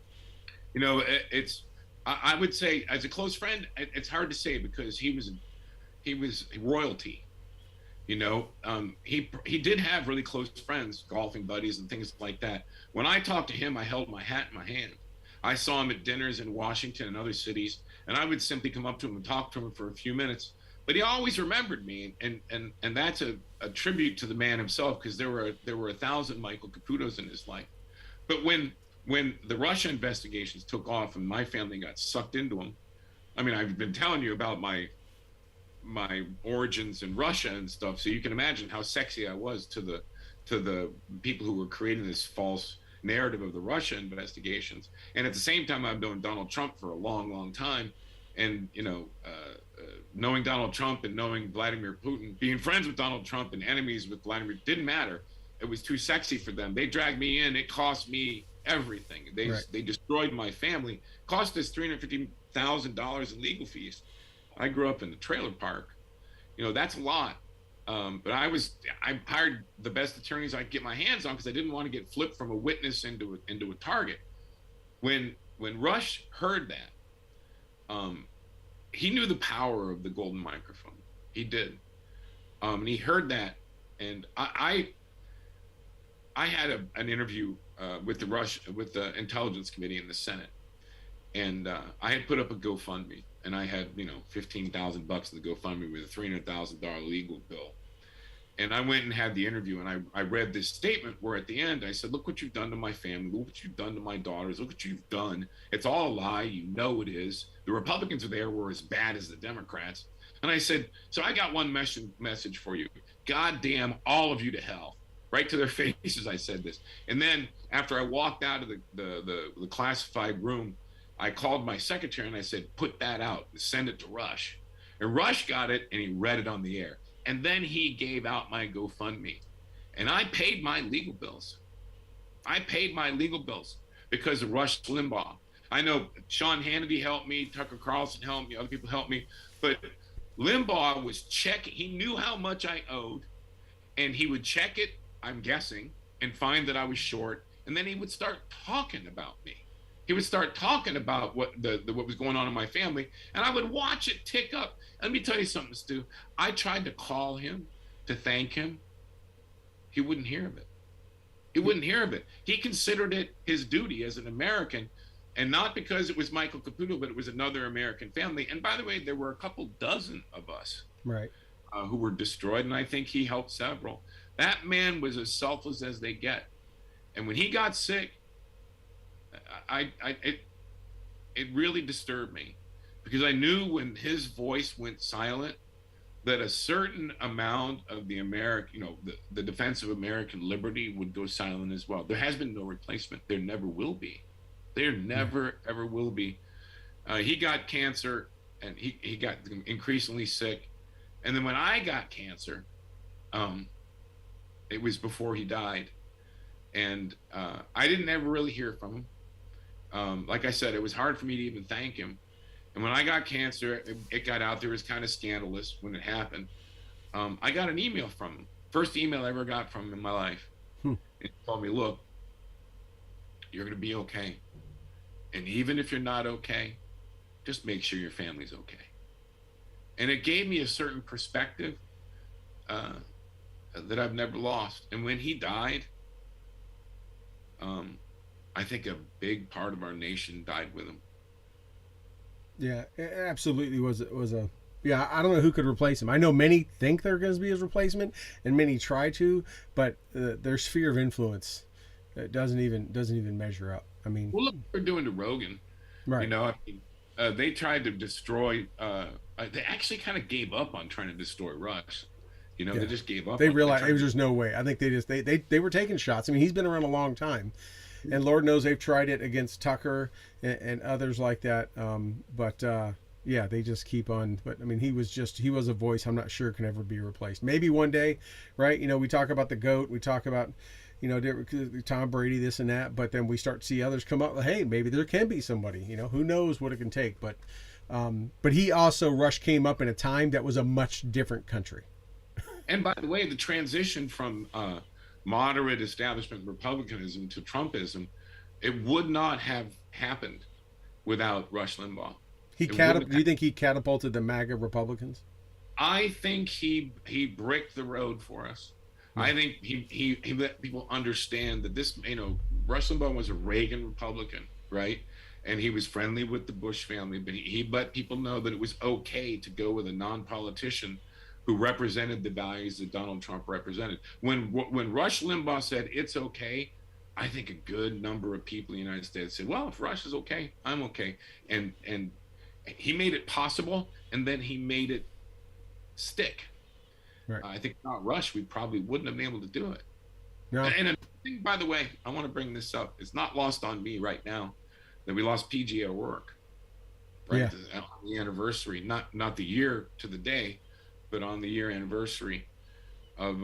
G: I would say, as a close friend, it's hard to say because he was royalty. He did have really close friends, golfing buddies and things like that. When I talked to him, I held my hat in my hand. I saw him at dinners in Washington and other cities, and I would simply come up to him and talk to him for a few minutes. But he always remembered me, and that's a tribute to the man himself, because there were 1,000 Michael Caputos in his life. But when the Russia investigations took off and my family got sucked into them, I've been telling you about my origins in Russia and stuff, so you can imagine how sexy I was to the people who were creating this false narrative of the Russia investigations. And at the same time, I've known Donald Trump for a long, long time, and knowing Donald Trump and knowing Vladimir Putin, being friends with Donald Trump and enemies with Vladimir, didn't matter. It was too sexy for them. They dragged me in. It cost me everything. They destroyed my family. Cost us $350,000 in legal fees. I grew up in the trailer park. That's a lot. But I hired the best attorneys I could get my hands on because I didn't want to get flipped from a witness into a target. When Rush heard that, he knew the power of the golden microphone. He did. And he heard that, and I had an interview with the Intelligence Committee in the Senate, and I had put up a GoFundMe, and I had $15,000 in the GoFundMe with a $300,000 legal bill, and I went and had the interview, and I read this statement where at the end I said, "Look what you've done to my family. Look what you've done to my daughters. Look what you've done. It's all a lie. It is. The Republicans were as bad as the Democrats." And I said, "So I got one message for you. God damn all of you to hell." Right to their faces, I said this. And then after I walked out of the classified room, I called my secretary and I said, "Put that out, send it to Rush." And Rush got it and he read it on the air. And then he gave out my GoFundMe. And I paid my legal bills. Because of Rush Limbaugh. I know Sean Hannity helped me, Tucker Carlson helped me, other people helped me. But Limbaugh was checking. He knew how much I owed. And he would check it, I'm guessing, and find that I was short, and then he would start talking about me. He would start talking about what was going on in my family, and I would watch it tick up. Let me tell you something, Stu. I tried to call him to thank him. He wouldn't hear of it. He considered it his duty as an American, and not because it was Michael Caputo, but it was another American family. And by the way, there were a couple dozen of us, right, who were destroyed, and I think he helped several. That man was as selfless as they get. And when he got sick, it really disturbed me, because I knew when his voice went silent that a certain amount of the the defense of American liberty would go silent as well. There has been no replacement. There never will be. There never, ever will be. He got cancer, and he got increasingly sick. And then when I got cancer, it was before he died, and I didn't ever really hear from him. Like I said, it was hard for me to even thank him. And when I got cancer, it got out there. It was kind of scandalous when it happened. I got an email from him. First email I ever got from him in my life. He told me, look, you're going to be okay. And even if you're not okay, just make sure your family's okay. And it gave me a certain perspective that I've never lost. And when he died, I think a big part of our nation died with him.
F: Yeah, it absolutely was a. Yeah, I don't know who could replace him. I know many think they're going to be his replacement, and many try to, but their sphere of influence doesn't even measure up. I mean,
G: well, look what they're doing to Rogan.
F: Right.
G: You know, I mean, they tried to destroy. They actually kind of gave up on trying to destroy Rush. You know,
F: Yeah.
G: They just gave up.
F: They realized there was just no way. I think they were taking shots. I mean, he's been around a long time, and Lord knows they've tried it against Tucker and others like that. Yeah, they just keep on. But I mean, he was a voice I'm not sure can ever be replaced. Maybe one day, right? You know, we talk about the GOAT, we talk about, you know, Tom Brady, this and that, but then we start to see others come up. Hey, maybe there can be somebody. You know, who knows what it can take? But he also, Rush came up in a time that was a much different country.
G: And by the way, the transition from moderate establishment Republicanism to Trumpism, it would not have happened without Rush Limbaugh.
F: Do you think he catapulted the MAGA Republicans?
G: I think he bricked the road for us. Yeah. I think he let people understand that this, you know, Rush Limbaugh was a Reagan Republican, right? And he was friendly with the Bush family, but he let people know that it was okay to go with a non-politician who represented the values that Donald Trump represented. When Rush Limbaugh said it's okay, I think a good number of people in the United States said, well, if Rush is okay, I'm okay. And he made it possible, and then he made it stick. Right. I think without Rush, we probably wouldn't have been able to do it. No. And I think, by the way, I want to bring this up. It's not lost on me right now that we lost PG at work. Right, yeah. On the anniversary, not the year to the day, but on the year anniversary of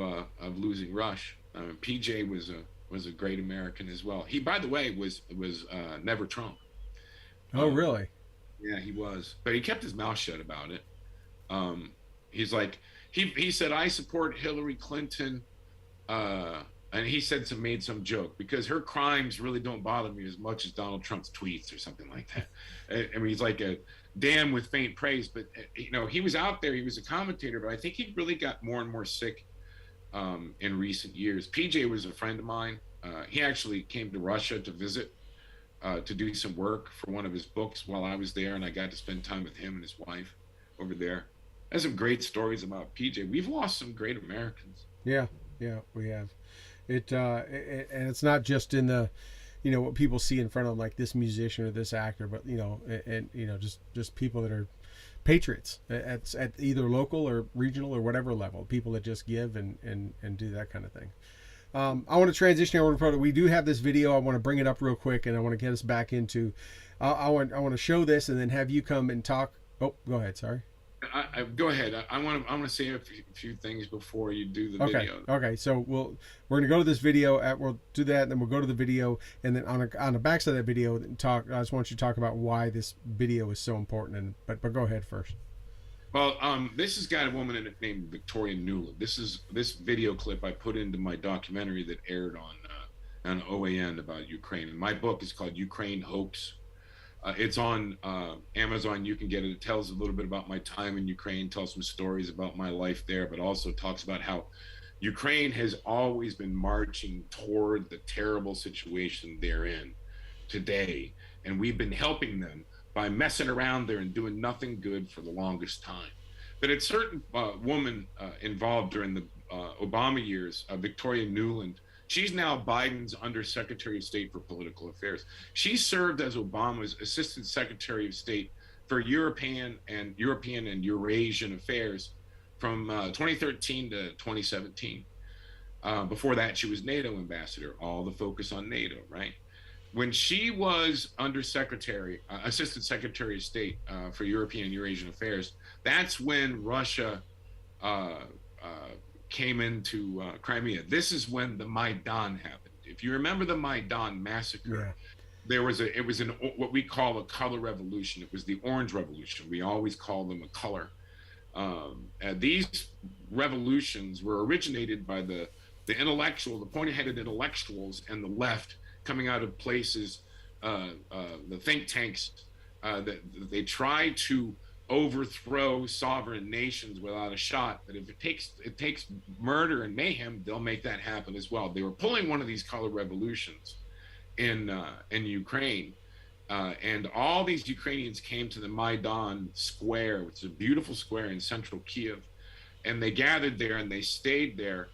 G: losing Rush. PJ was a great American as well. He, by the way, was never Trump.
F: Oh, really?
G: Yeah, he was, but he kept his mouth shut about it. He's like, he said, I support Hillary Clinton, and he made some joke because her crimes really don't bother me as much as Donald Trump's tweets or something like that. I mean, he's like a damn with faint praise, but you know, he was out there, he was a commentator, but I think he really got more and more sick in recent years. PJ was a friend of mine. He actually came to Russia to visit, to do some work for one of his books while I was there, and I got to spend time with him and his wife over there. There's some great stories about PJ. We've lost some great Americans.
F: Yeah, we have. And it's not just in the, you know, what people see in front of them, like this musician or this actor, but you know, and you know, just people that are patriots at either local or regional or whatever level, people that just give and do that kind of thing. I want to transition over to product. We do have this video. I want to bring it up real quick, and I want to get us back into. I want to show this, and then have you come and talk. Oh, go ahead. Sorry.
G: Go ahead. I want to say a few things before you do the video.
F: Okay. So we're going to go to this video. We'll do that, and then we'll go to the video, and then on the backside of that video, talk. I just want you to talk about why this video is so important. But go ahead first.
G: Well, this has got a woman named Victoria Newland. This video clip I put into my documentary that aired on OAN about Ukraine. And my book is called Ukraine Hoax. It's on Amazon. You can get it. It tells a little bit about my time in Ukraine, tells some stories about my life there, but also talks about how Ukraine has always been marching toward the terrible situation they're in today. And we've been helping them by messing around there and doing nothing good for the longest time. But a certain woman involved during the Obama years, Victoria Newland, she's now Biden's Undersecretary of State for Political Affairs. She served as Obama's Assistant Secretary of State for European and Eurasian Affairs from 2013 to 2017. Before that, she was NATO ambassador, all the focus on NATO, right? When she was Assistant Secretary of State for European and Eurasian Affairs, that's when Russia came into Crimea. This is when the Maidan happened. If you remember the Maidan massacre, it was what we call a color revolution. It was the Orange Revolution. We always call them a color. These revolutions were originated by the pointy-headed intellectuals and the left coming out of places, the think tanks, that they try to overthrow sovereign nations without a shot. But if it takes murder and mayhem, they'll make that happen as well. They were pulling one of these color revolutions in Ukraine, and all these Ukrainians came to the Maidan Square, which is a beautiful square in central Kiev, and they gathered there and they stayed there.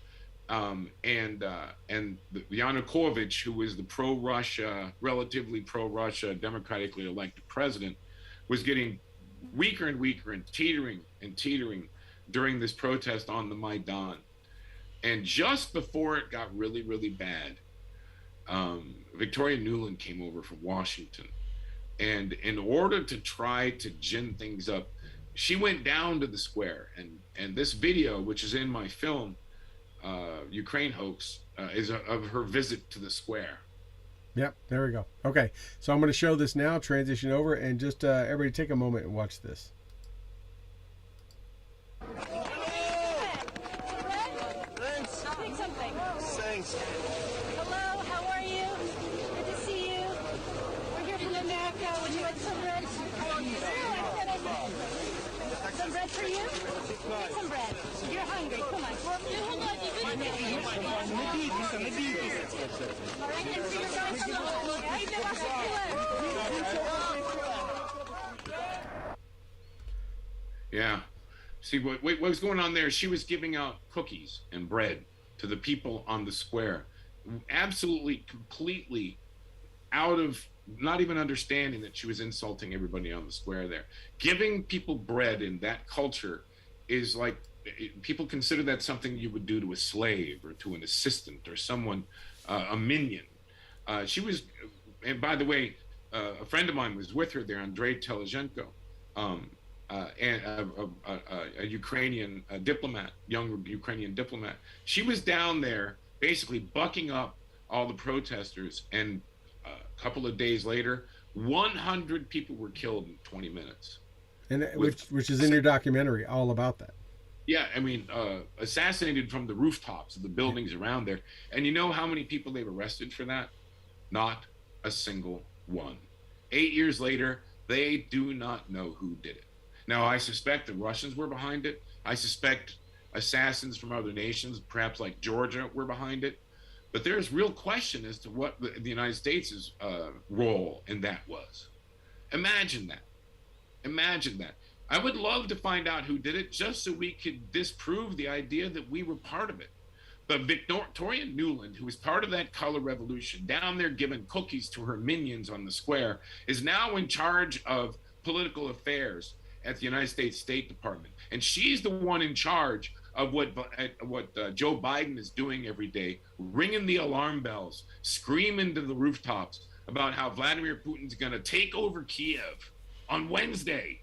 G: And Yanukovych, who was the relatively pro-Russia, democratically elected president, was getting weaker and weaker and teetering during this protest on the Maidan. And just before it got really, really bad, Victoria Nuland came over from Washington. And in order to try to gin things up, she went down to the square. And this video, which is in my film, Ukraine Hoax, is of her visit to the square.
F: Yep, there we go. Okay, so I'm going to show this now, transition over, and just everybody take a moment and watch this.
H: Thanks. I'll take something. Thanks. Hello, how are you? Good to see you. We're here from America. Would you like some bread? Some bread for you? Take some bread. You're hungry. Come on. All right, and for your guys on the home, okay?
G: Yeah. See, what was going on there, she was giving out cookies and bread to the people on the square. Absolutely, completely out of not even understanding that she was insulting everybody on the square there. Giving people bread in that culture is like, people consider that something you would do to a slave or to an assistant or someone, a minion. She was, and by the way, a friend of mine was with her there, Andrei Telezhenko, and a Ukrainian diplomat, young Ukrainian diplomat. She was down there basically bucking up all the protesters, and a couple of days later, 100 people were killed in 20 minutes.
F: And which is in your documentary, all about that.
G: Yeah, I mean, assassinated from the rooftops of the buildings around there. And you know how many people they've arrested for that? Not a single one. 8 years later, they do not know who did it. Now, I suspect the Russians were behind it. I suspect assassins from other nations, perhaps like Georgia, were behind it. But there's real question as to what the United States' role in that was. Imagine that. Imagine that. I would love to find out who did it just so we could disprove the idea that we were part of it. But Victoria Nuland, who was part of that color revolution, down there giving cookies to her minions on the square, is now in charge of political affairs at the United States State Department. And she's the one in charge of what Joe Biden is doing every day, ringing the alarm bells, screaming to the rooftops about how Vladimir Putin's going to take over Kiev on Wednesday,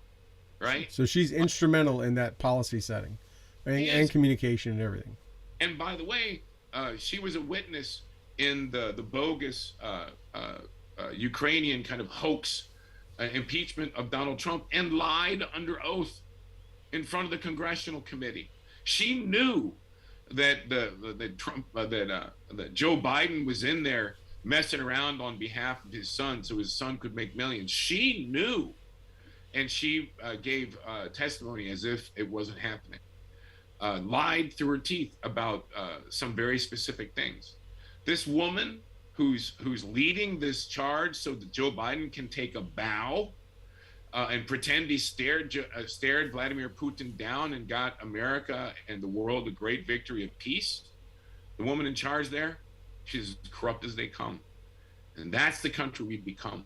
G: right?
F: So she's instrumental in that policy setting and communication and everything.
G: And by the way, she was a witness in the bogus Ukrainian kind of hoax impeachment of Donald Trump, and lied under oath in front of the Congressional Committee. She knew that that Joe Biden was in there messing around on behalf of his son, so his son could make millions. She knew, and she gave testimony as if it wasn't happening. Lied through her teeth about some very specific things. This woman who's leading this charge so that Joe Biden can take a bow and pretend he stared Vladimir Putin down and got America and the world a great victory of peace. The woman in charge there, she's as corrupt as they come. And that's the country we've become.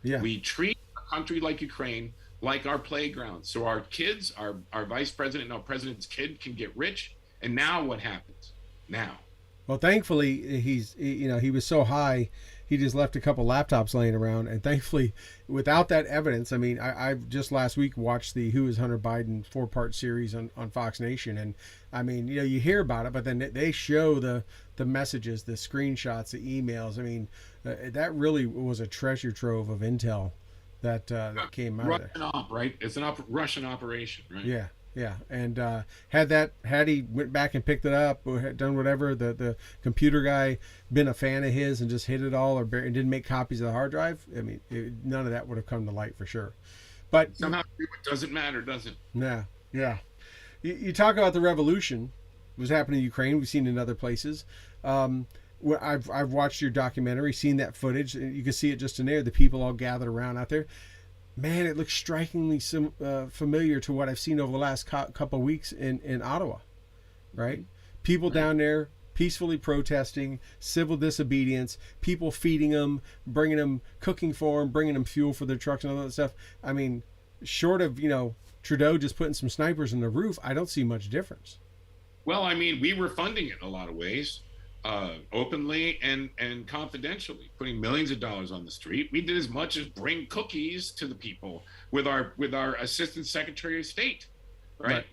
G: Yeah. We treat a country like Ukraine like our playground. So our kids, our vice president and our president's kid can get rich. And now what happens? Now.
F: Well, thankfully, he was so high he just left a couple laptops laying around, and thankfully, without that evidence, I mean, I just last week watched the Who is Hunter Biden 4-part series on Fox Nation, and I mean, you know, you hear about it, but then they show the messages, the screenshots, the emails. I mean, that really was a treasure trove of intel that came out of there.
G: Russian op, right? It's an Russian operation, right?
F: Yeah. Yeah, and had he went back and picked it up or had done whatever, the computer guy been a fan of his and just hid it all, or and didn't make copies of the hard drive, I mean, none of that would have come to light for sure. But
G: somehow it doesn't matter, does it?
F: Yeah. You talk about the revolution was happening in Ukraine. We've seen it in other places. I've watched your documentary, seen that footage. You can see it just in there. The people all gathered around out there. Man, it looks strikingly familiar to what I've seen over the last couple of weeks in Ottawa, right? People down there peacefully protesting, civil disobedience, people feeding them, bringing them, cooking for them, bringing them fuel for their trucks and all that stuff. I mean, short of, you know, Trudeau just putting some snipers in the roof, I don't see much difference.
G: Well, I mean, we were funding it in a lot of ways. Openly and confidentially, putting millions of dollars on the street. We did as much as bring cookies to the people with our Assistant Secretary of State, right?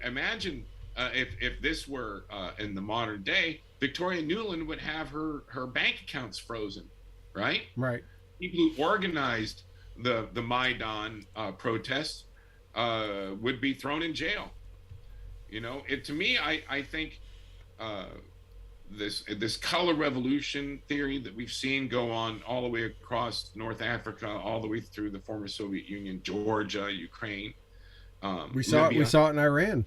G: Imagine if this were in the modern day, Victoria Nuland would have her bank accounts frozen, right?
F: Right.
G: People who organized the Maidan protests would be thrown in jail. You know, to me, I think. This color revolution theory that we've seen go on all the way across North Africa, all the way through the former Soviet Union, Georgia, Ukraine.
F: We saw it in Iran.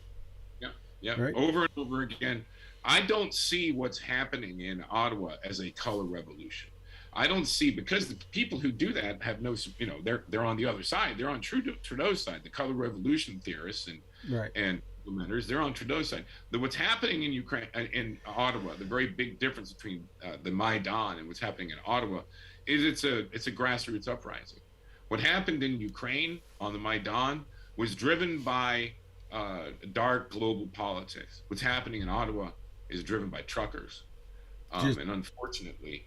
G: Yeah,
F: right?
G: Over and over again. I don't see what's happening in Ottawa as a color revolution. I don't see, because the people who do that have no, you know, they're on the other side. They're on Trudeau's side, the color revolution theorists and implementers. They're on Trudeau's side. What's happening in Ukraine, in Ottawa, the very big difference between the Maidan and what's happening in Ottawa is it's a grassroots uprising. What happened in Ukraine on the Maidan was driven by dark global politics. What's happening in Ottawa is driven by truckers, and unfortunately,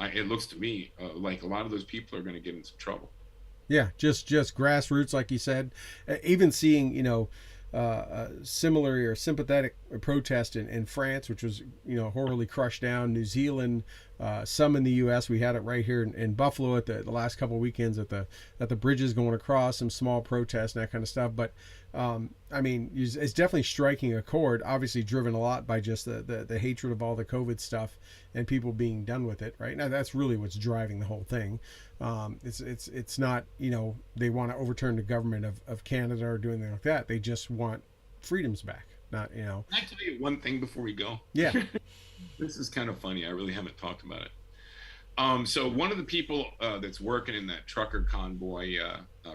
G: it looks to me like a lot of those people are going to get in some trouble.
F: Yeah, just grassroots, like you said. Even seeing, you know, similar or sympathetic protest in France, which was, you know, horribly crushed down. New Zealand, some in the U.S. We had it right here in Buffalo at the last couple of weekends at the bridges going across, some small protests and that kind of stuff. But I mean, it's definitely striking a chord. Obviously, driven a lot by just the hatred of all the COVID stuff and people being done with it. Right now, that's really what's driving the whole thing. It's not, you know, they want to overturn the government of Canada or do anything like that. They just want freedoms back. Not, you know.
G: Can I tell you one thing before we go?
F: Yeah.
G: This is kind of funny. I really haven't talked about it. So one of the people that's working in that trucker convoy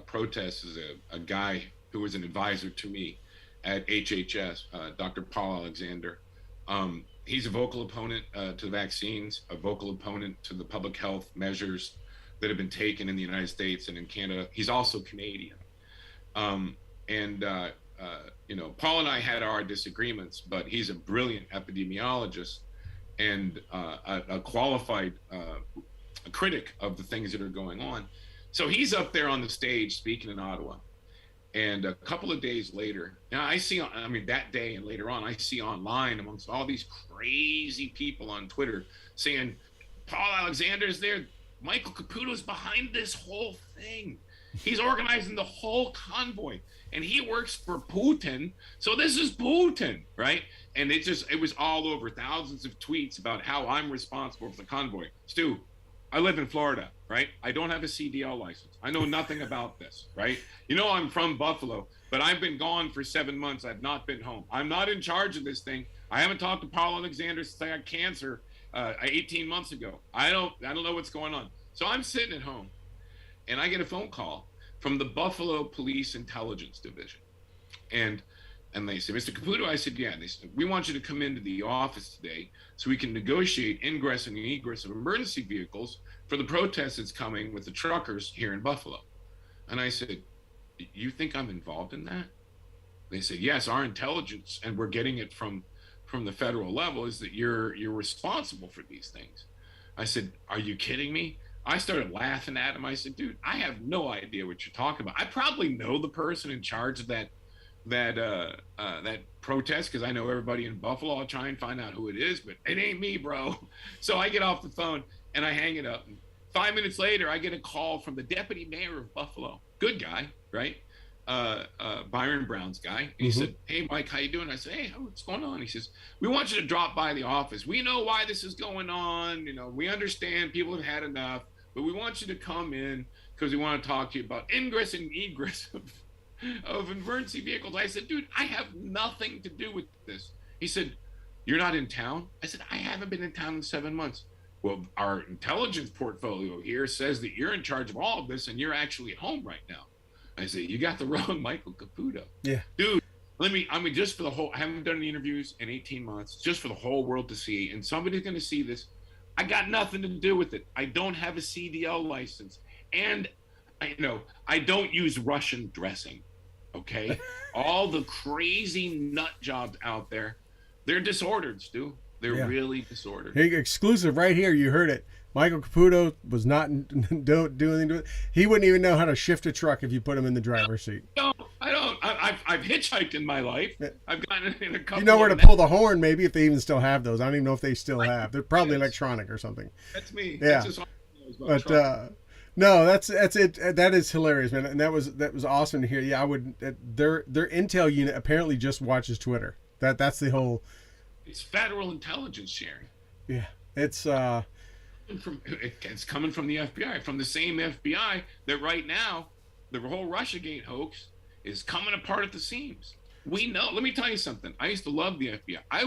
G: protest is a guy who was an advisor to me at HHS, Dr. Paul Alexander. He's a vocal opponent to the vaccines, a vocal opponent to the public health measures that have been taken in the United States and in Canada. He's also Canadian. You know, Paul and I had our disagreements, but he's a brilliant epidemiologist and a qualified critic of the things that are going on. So he's up there on the stage speaking in Ottawa. And a couple of days later, now that day and later on, I see online amongst all these crazy people on Twitter saying, Paul Alexander's there. Michael Caputo's behind this whole thing. He's organizing the whole convoy and he works for Putin. So this is Putin, right? And it was all over, thousands of tweets about how I'm responsible for the convoy. Stu, I live in Florida, right? I don't have a CDL license. I know nothing about this, right? You know, I'm from Buffalo, but I've been gone for 7 months. I've not been home. I'm not in charge of this thing. I haven't talked to Paul Alexander since I got cancer 18 months ago. I don't know what's going on. So I'm sitting at home and I get a phone call from the Buffalo Police Intelligence Division. And they said, Mr. Caputo, I said, yeah. And they said, we want you to come into the office today so we can negotiate ingress and egress of emergency vehicles for the protest that's coming with the truckers here in Buffalo. And I said, you think I'm involved in that? They said, yes, our intelligence, and we're getting it from the federal level, is that you're responsible for these things. I said, are you kidding me? I started laughing at him. I said, dude, I have no idea what you're talking about. I probably know the person in charge of that protest because I know everybody in Buffalo. I'll try and find out who it is, but it ain't me, bro. So I get off the phone and I hang it up. And 5 minutes later, I get a call from the deputy mayor of Buffalo. Good guy, right? Byron Brown's guy. And he said, hey, Mike, how you doing? I said, hey, what's going on? He says, we want you to drop by the office. We know why this is going on. You know, we understand people have had enough, but we want you to come in because we want to talk to you about ingress and egress of emergency vehicles. I said, dude, I have nothing to do with this. He said, you're not in town? I said, I haven't been in town in 7 months. Well, our intelligence portfolio here says that you're in charge of all of this and you're actually at home right now. I said, you got the wrong Michael Caputo.
F: Yeah. Dude,
G: just for the whole, I haven't done any interviews in 18 months, just for the whole world to see. And somebody's going to see this. I got nothing to do with it. I don't have a CDL license. And I don't use Russian dressing. Okay. All the crazy nut jobs out there, they're disordered, Stu. They're really disordered.
F: Hey, exclusive right here. You heard it. Michael Caputo was not don't do anything to it. He wouldn't even know how to shift a truck if you put him in the driver's seat.
G: No, I don't. I've hitchhiked in my life. I've gotten in a couple.
F: You know where to pull the horn, maybe, if they even still have those. I don't even know if they still have. They're probably electronic or something.
G: That's me.
F: Yeah.
G: That's just
F: but no, that's it. That is hilarious, man. And that was awesome to hear. Yeah, I would. Their intel unit apparently just watches Twitter. That's the whole.
G: It's federal intelligence sharing.
F: Yeah, it's
G: coming from the FBI, from the same FBI that right now the whole Russiagate hoax is coming apart at the seams. We know. Let me tell you something. I used to love the FBI. I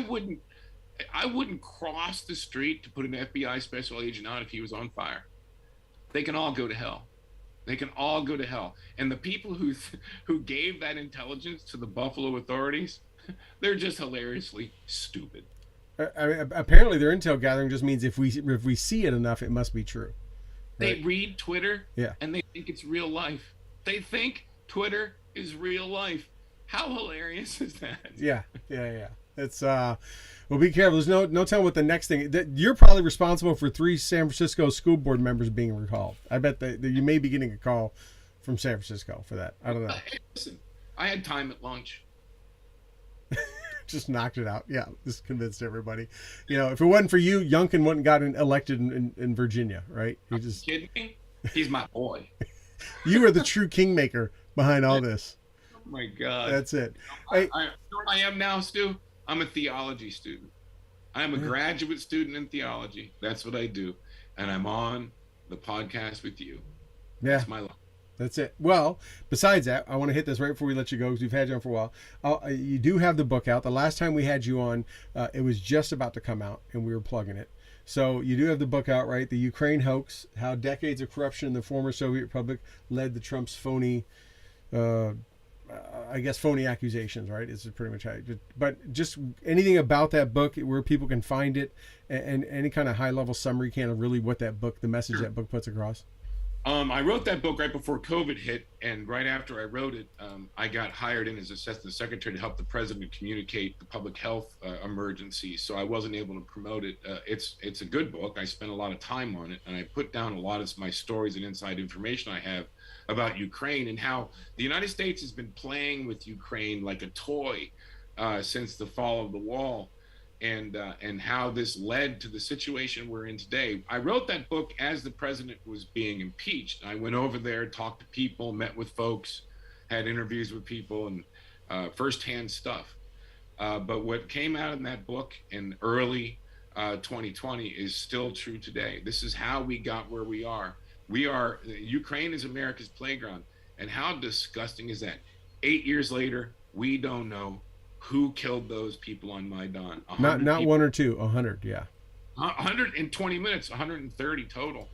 G: wouldn't cross the street to put an FBI special agent out if he was on fire. They can all go to hell. They can all go to hell. And the people who gave that intelligence to the Buffalo authorities, they're just hilariously stupid.
F: I mean, apparently their intel gathering just means if we see it enough, it must be true.
G: They read Twitter,
F: yeah, and
G: they think it's real life. They think Twitter is real life. How hilarious is that?
F: Yeah. It's well, be careful. There's no telling what the next thing. You're probably responsible for 3 San Francisco school board members being recalled. I bet that you may be getting a call from San Francisco for that. I don't know.
G: Hey, listen, I had time at lunch.
F: Just knocked it out. Yeah, just convinced everybody. You know, if it wasn't for you, Youngkin wouldn't gotten elected in Virginia, right?
G: Are you kidding me? He's my boy.
F: You are the true kingmaker behind all this.
G: Oh my God.
F: That's it.
G: You know what I am now, Stu? I'm a theology student. I am a graduate student in theology. That's what I do. And I'm on the podcast with you.
F: Yeah.
G: That's my life.
F: That's it. Well, besides that, I want to hit this right before we let you go because we've had you on for a while. You do have the book out. The last time we had you on, it was just about to come out and we were plugging it. So you do have the book out, right? The Ukraine hoax, how decades of corruption in the former Soviet Republic led to Trump's phony, phony accusations, right? Is pretty much how but just anything about that book, where people can find it, and any kind of high-level summary kind of really what that book, the message that book puts across.
G: I wrote that book right before COVID hit, and right after I wrote it, I got hired in as assistant secretary to help the president communicate the public health emergency. So I wasn't able to promote it. It's a good book. I spent a lot of time on it, and I put down a lot of my stories and inside information I have about Ukraine and how the United States has been playing with Ukraine like a toy since the fall of the wall. And how this led to the situation we're in today. I wrote that book as the president was being impeached. I went over there, talked to people, met with folks, had interviews with people, and firsthand stuff. But what came out in that book in early 2020 is still true today. This is how we got where we are. Ukraine is America's playground. And how disgusting is that? 8 years later, we don't know who killed those people on Maidan.
F: Not people. 1 or 2, 100, yeah.
G: 120 minutes, 130 total.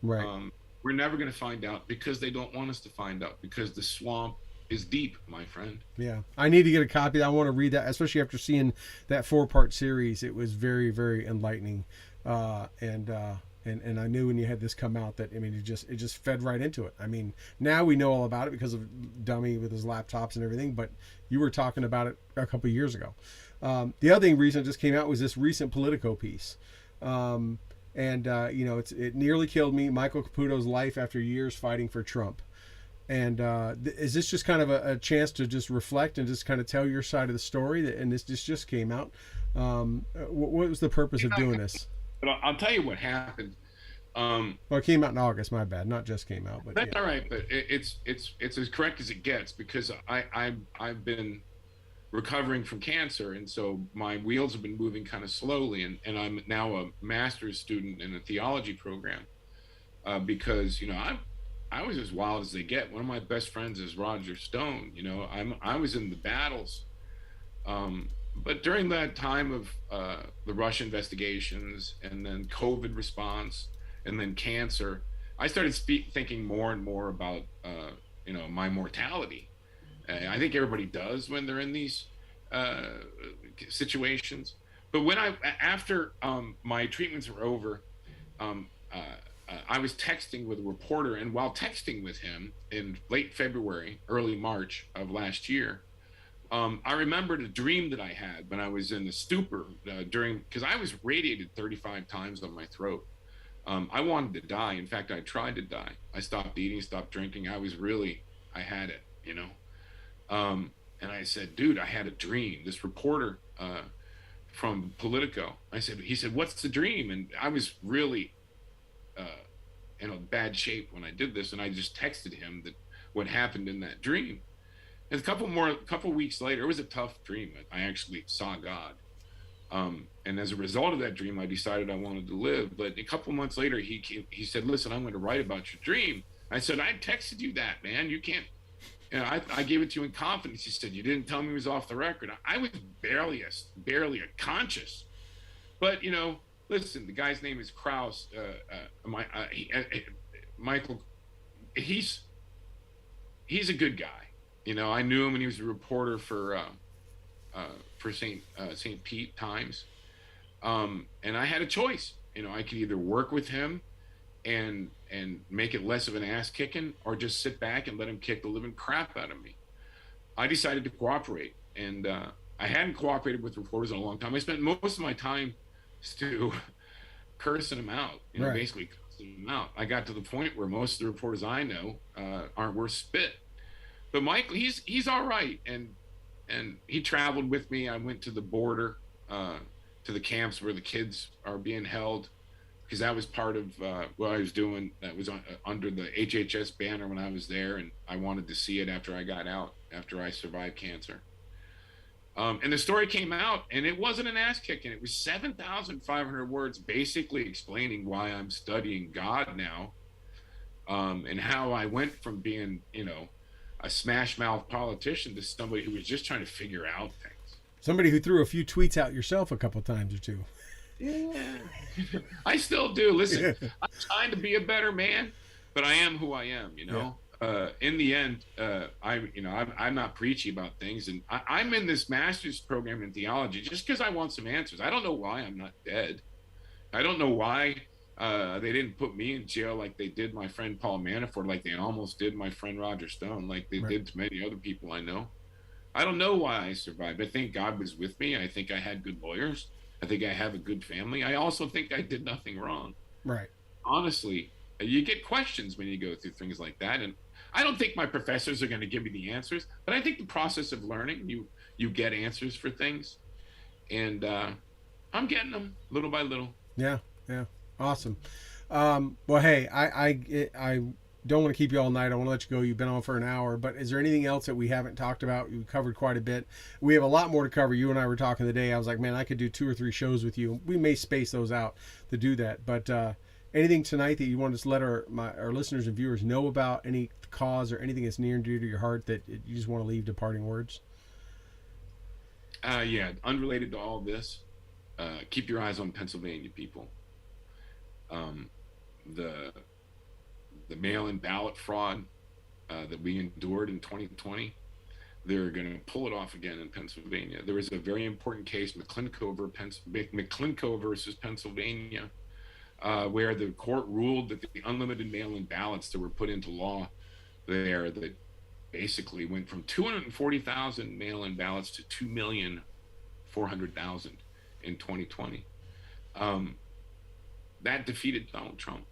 F: Right.
G: We're never going to find out because they don't want us to find out, because the swamp is deep, my friend.
F: Yeah. I need to get a copy. I want to read that, especially after seeing that 4-part series. It was very, very enlightening. And I knew when you had this come out that, I mean, it just fed right into it. I mean, now we know all about it because of Dummy with his laptops and everything, but you were talking about it a couple of years ago. The other reason it just came out was this recent Politico piece. and it nearly killed me. Michael Caputo's life after years fighting for Trump. And is this just kind of a chance to just reflect and just kind of tell your side of the story? And this just came out. What was the purpose of doing this?
G: But I'll tell you what happened.
F: Well, it came out in August. My bad. Not just came out, but
G: that's all right. But it's as correct as it gets, because I've been recovering from cancer, and so my wheels have been moving kind of slowly. And I'm now a master's student in a theology program because I was as wild as they get. One of my best friends is Roger Stone. I was in the battles. But during that time of the Russia investigations and then COVID response and then cancer, I started thinking more and more about, my mortality. I think everybody does when they're in these situations. But after my treatments were over, I was texting with a reporter, and while texting with him in late February, early March of last year, I remembered a dream that I had when I was in the stupor because I was radiated 35 times on my throat. I wanted to die. In fact, I tried to die. I stopped eating, stopped drinking. I had it, and I said, dude, I had a dream. This reporter from Politico, he said, what's the dream? And I was really in a bad shape when I did this, and I just texted him that what happened in that dream. And a couple weeks later, it was a tough dream. I actually saw God, and as a result of that dream, I decided I wanted to live. But a couple months later, he said, "Listen, I'm going to write about your dream." I said, "I texted you that, man. You can't." I gave it to you in confidence. He said, "You didn't tell me it was off the record." I was barely conscious, but listen, the guy's name is Kraus. Michael, he's a good guy. I knew him when he was a reporter for St. Pete Times, and I had a choice. I could either work with him and make it less of an ass kicking, or just sit back and let him kick the living crap out of me. I decided to cooperate, and I hadn't cooperated with reporters in a long time. I spent most of my time cursing him out,
F: right.
G: Basically cursing him out. I got to the point where most of the reporters I know aren't worth spit. But Michael, he's all right, and he traveled with me. I went to the border, to the camps where the kids are being held, because that was part of what I was doing. That was under the HHS banner when I was there, and I wanted to see it after I got out, after I survived cancer. And the story came out, and it wasn't an ass kicking. It was 7,500 words, basically explaining why I'm studying God now, and how I went from being, a smash mouth politician to somebody who was just trying to figure out things.
F: Somebody who threw a few tweets out yourself a couple times or two.
G: Yeah, I still do. Listen, I'm trying to be a better man, but I am who I am. In the end, I'm not preachy about things, and I'm in this master's program in theology just because I want some answers. I don't know why I'm not dead. I don't know why they didn't put me in jail like they did my friend Paul Manafort, like they almost did my friend Roger Stone, like they did to many other people I know. I don't know why I survived. I think God was with me. I think I had good lawyers. I think I have a good family. I also think I did nothing wrong.
F: Right.
G: Honestly, you get questions when you go through things like that, and I don't think my professors are going to give me the answers, but I think the process of learning, you get answers for things, and I'm getting them little by little.
F: Yeah. Awesome. Well, hey, I don't want to keep you all night. I want to let you go. You've been on for an hour, but is there anything else that we haven't talked about? You covered quite a bit. We have a lot more to cover. You and I were talking today. I was like, man, I could do 2 or 3 shows with you. We may space those out to do that, but anything tonight that you want to just let our listeners and viewers know about, any cause or anything that's near and dear to your heart that you just want to leave departing words?
G: Yeah, unrelated to all this, keep your eyes on Pennsylvania, people. The mail-in ballot fraud that we endured in 2020, they're going to pull it off again in Pennsylvania. There was a very important case, McClinko versus Pennsylvania, where the court ruled that the unlimited mail-in ballots that were put into law there, that basically went from 240,000 mail-in ballots to 2,400,000 in 2020. that defeated Donald Trump.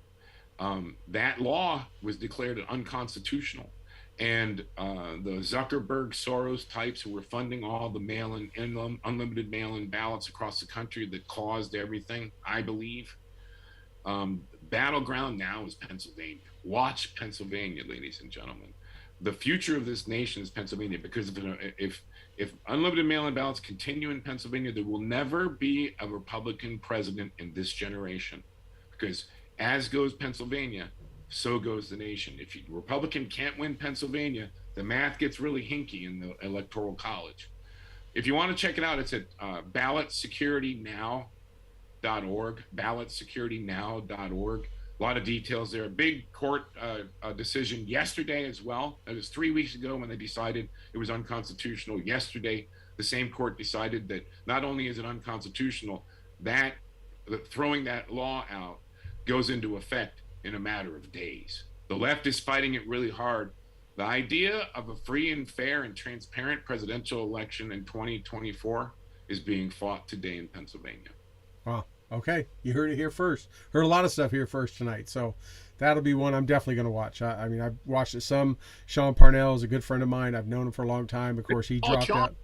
G: That law was declared unconstitutional. And the Zuckerberg, Soros types who were funding all the mail-in, unlimited mail-in ballots across the country that caused everything, I believe. Battleground now is Pennsylvania. Watch Pennsylvania, ladies and gentlemen. The future of this nation is Pennsylvania, because if unlimited mail-in ballots continue in Pennsylvania, there will never be a Republican president in this generation, because as goes Pennsylvania, so goes the nation. If a Republican can't win Pennsylvania, the math gets really hinky in the Electoral College. If you want to check it out, it's at ballotsecuritynow.org, ballotsecuritynow.org. A lot of details there. A big court decision yesterday as well. It was 3 weeks ago when they decided it was unconstitutional. Yesterday, the same court decided that not only is it unconstitutional, that throwing that law out goes into effect in a matter of days. The left is fighting it really hard. The idea of a free and fair and transparent presidential election in 2024 is being fought today in Pennsylvania.
F: Wow. Okay. You heard it here first. Heard a lot of stuff here first tonight. So that'll be one I'm definitely going to watch. I mean, I've watched it some. Sean Parnell is a good friend of mine. I've known him for a long time. Of course, he dropped out.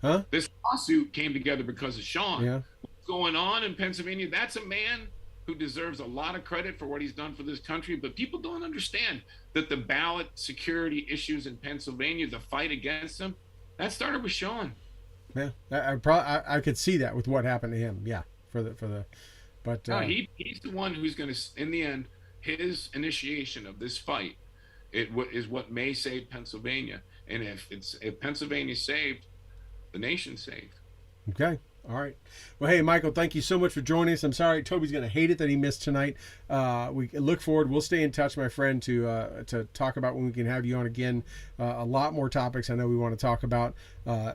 F: Huh?
G: This lawsuit came together because of Sean.
F: Yeah.
G: What's going on in Pennsylvania? That's a man who deserves a lot of credit for what he's done for this country, but people don't understand that the ballot security issues in Pennsylvania, the fight against them, that started with Sean.
F: Yeah, I could see that with what happened to him. Yeah, but
G: no, he's the one who's going to, in the end, his initiation of this fight, is what may save Pennsylvania. And if Pennsylvania's saved, the nation's saved.
F: Okay. All right. Well, hey, Michael, thank you so much for joining us. I'm sorry Toby's going to hate it that he missed tonight. We look forward. We'll stay in touch, my friend, to talk about when we can have you on again. A lot more topics I know we want to talk about.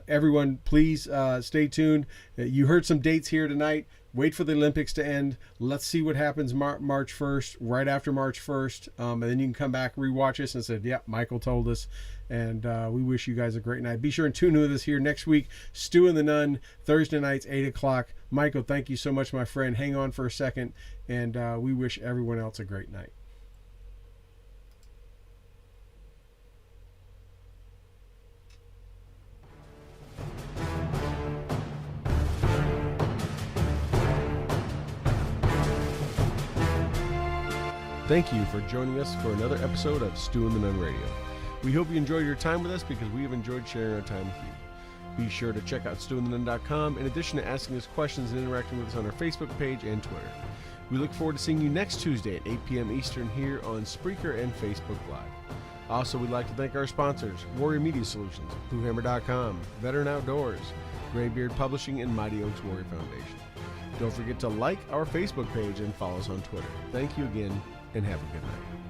F: Everyone, please stay tuned. You heard some dates here tonight. Wait for the Olympics to end. Let's see what happens March 1st, right after March 1st. And then you can come back, rewatch us, and say, yeah, Michael told us. And we wish you guys a great night. Be sure and tune in with us here next week. Stu and the Nunn, Thursday nights, 8 o'clock. Michael, thank you so much, my friend. Hang on for a second. And we wish everyone else a great night. Thank you for joining us for another episode of Stu and the Nunn Radio. We hope you enjoyed your time with us, because we have enjoyed sharing our time with you. Be sure to check out stewandthenunn.com in addition to asking us questions and interacting with us on our Facebook page and Twitter. We look forward to seeing you next Tuesday at 8 p.m. Eastern here on Spreaker and Facebook Live. Also, we'd like to thank our sponsors, Warrior Media Solutions, BlueHammer.com, Veteran Outdoors, Graybeard Publishing, and Mighty Oaks Warrior Foundation. Don't forget to like our Facebook page and follow us on Twitter. Thank you again, and have a good night.